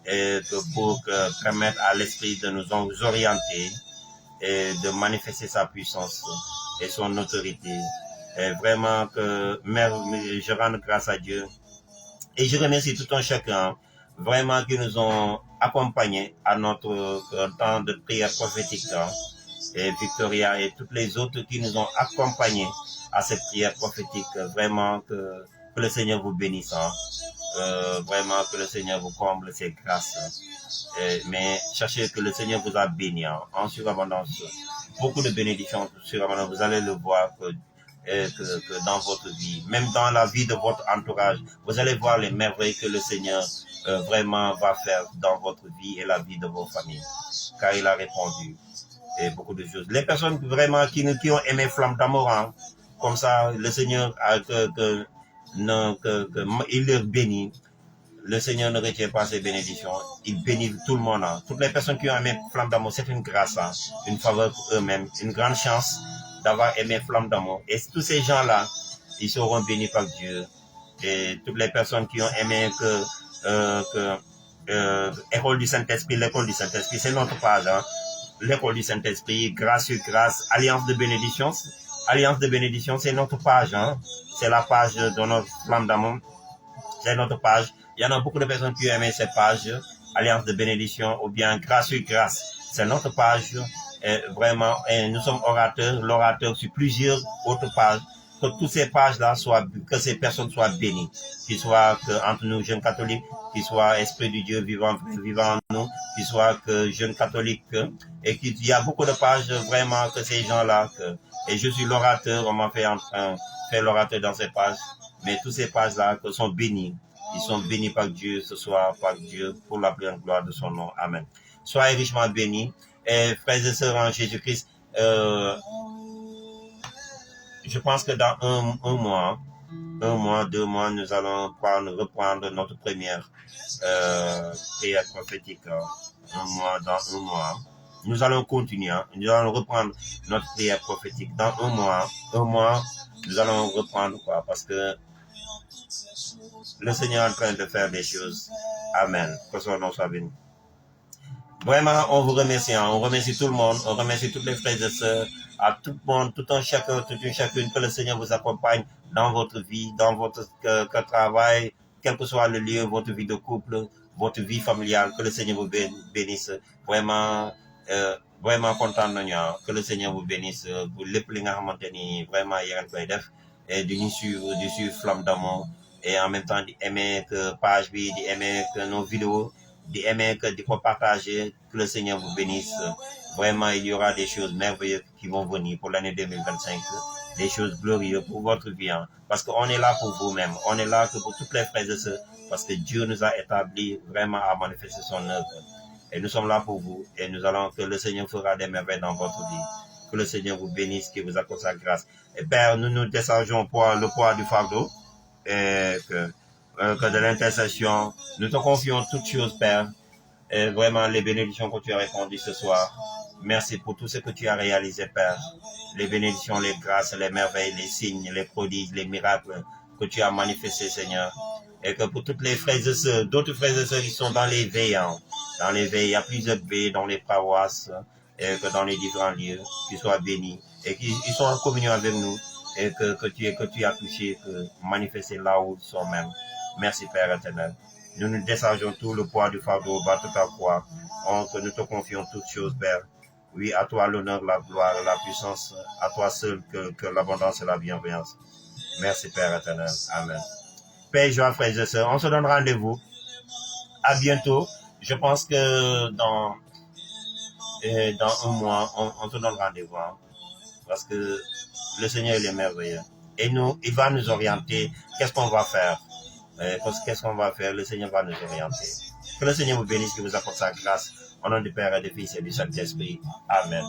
et pour permettre à l'esprit de nous orienter et de manifester sa puissance et son autorité. Et vraiment que je rends grâce à Dieu. Et je remercie tout un chacun vraiment qui nous ont accompagnés à notre temps de prière prophétique. Et Victoria et toutes les autres qui nous ont accompagnés à cette prière prophétique. Vraiment que le Seigneur vous bénisse. Vraiment que le Seigneur vous comble ses grâces. Mais sachez que le Seigneur vous a béni en surabondance. Beaucoup de bénédictions surabondance. Vous allez le voir que dans votre vie, même dans la vie de votre entourage, vous allez voir les merveilles que le Seigneur vraiment va faire dans votre vie et la vie de vos familles. Car il a répondu et beaucoup de choses. Les personnes vraiment qui ont aimé Flamme d'amour, comme ça, le Seigneur il leur bénit. Le Seigneur ne retient pas ses bénédictions. Il bénit tout le monde. Toutes les personnes qui ont aimé Flamme d'amour, c'est une grâce, une faveur pour eux-mêmes, une grande chance d'avoir aimé Flamme d'amour. Et tous ces gens-là, ils seront bénis par Dieu. Et toutes les personnes qui ont aimé École du Saint-Esprit, l'école du Saint-Esprit, c'est notre page. L'école du Saint-Esprit, grâce sur grâce, alliance de bénédiction. Alliance de bénédiction, c'est notre page. C'est la page de notre Flamme d'amour. C'est notre page. Il y en a beaucoup de personnes qui ont aimé cette page, Alliance de bénédiction, ou bien grâce sur grâce. C'est notre page. Et vraiment, et nous sommes l'orateur sur plusieurs autres pages. Que toutes ces pages-là que ces personnes soient bénies. Qu'ils soient entre nous, jeunes catholiques, qu'ils soient Esprit du Dieu vivant en nous, qu'ils soient jeunes catholiques, et qu'il y a beaucoup de pages vraiment que ces gens-là, et je suis l'orateur, on m'a fait faire l'orateur dans ces pages, mais toutes ces pages-là que sont bénies. Ils sont bénis par Dieu ce soir, par Dieu, pour la pleine gloire de son nom. Amen. Soyez richement bénis. Et frères et sœurs en Jésus-Christ, je pense que dans un mois, 2 mois, nous allons reprendre notre première prière prophétique. Dans un mois. Nous allons continuer. Nous allons reprendre notre prière prophétique. Dans un mois, nous allons reprendre quoi? Parce que le Seigneur est en train de faire des choses. Amen. Que son nom soit béni. Vraiment, on vous remercie. On remercie tout le monde. On remercie tous les frères et sœurs. À tout le monde, tout un chacun, toute une chacune. Que le Seigneur vous accompagne dans votre vie, dans votre travail, quel que soit le lieu, votre vie de couple, votre vie familiale. Que le Seigneur vous bénisse. Vraiment, vraiment content de nous. Que le Seigneur vous bénisse. Pour les plus vraiment, il y a un peu d'effet. Et du suivre Flamme d'amour. Et en même temps d'aimer que page bi, d'aimer que nos vidéos, d'aimer que de partager, que le Seigneur vous bénisse. Vraiment, il y aura des choses merveilleuses qui vont venir pour l'année 2025, des choses glorieuses pour votre vie, parce qu'on est là pour vous-même, on est là pour toutes les frères et sœurs, parce que Dieu nous a établis vraiment à manifester son œuvre. Et nous sommes là pour vous, et nous allons que le Seigneur fera des merveilles dans votre vie. Que le Seigneur vous bénisse, qu'il vous accorde sa grâce. Et Père, nous nous déchargeons le poids du fardeau, et que de l'intercession, nous te confions toutes choses, Père, et vraiment les bénédictions que tu as répondues ce soir. Merci pour tout ce que tu as réalisé, Père. Les bénédictions, les grâces, les merveilles, les signes, les prodiges, les miracles que tu as manifestés, Seigneur. Et que pour toutes les frères et sœurs, d'autres frères et sœurs qui sont dans les veilles, il y a plusieurs veilles dans les paroisses, et que dans les différents lieux, qu'ils soient bénis, et qu'ils soient en communion avec nous, et que tu as touché, que manifesté là où ils sont même. Merci, Père éternel. Nous nous déchargeons tout le poids du fardeau, bas de ta croix. Que nous te confions toutes choses, Père. Oui, à toi l'honneur, la gloire, la puissance, à toi seul que l'abondance et la bienveillance. Merci, Père éternel. Amen. Père, joie, frères et sœurs, on se donne rendez-vous. À bientôt. Je pense que dans un mois, on se donne rendez-vous. Parce que le Seigneur, il est merveilleux. Et il va nous orienter. Qu'est-ce qu'on va faire? Qu'est-ce qu'on va faire? Le Seigneur va nous orienter. Que le Seigneur vous bénisse, qu'il vous apporte sa grâce. Au nom du Père et du Fils et du Saint-Esprit. Amen.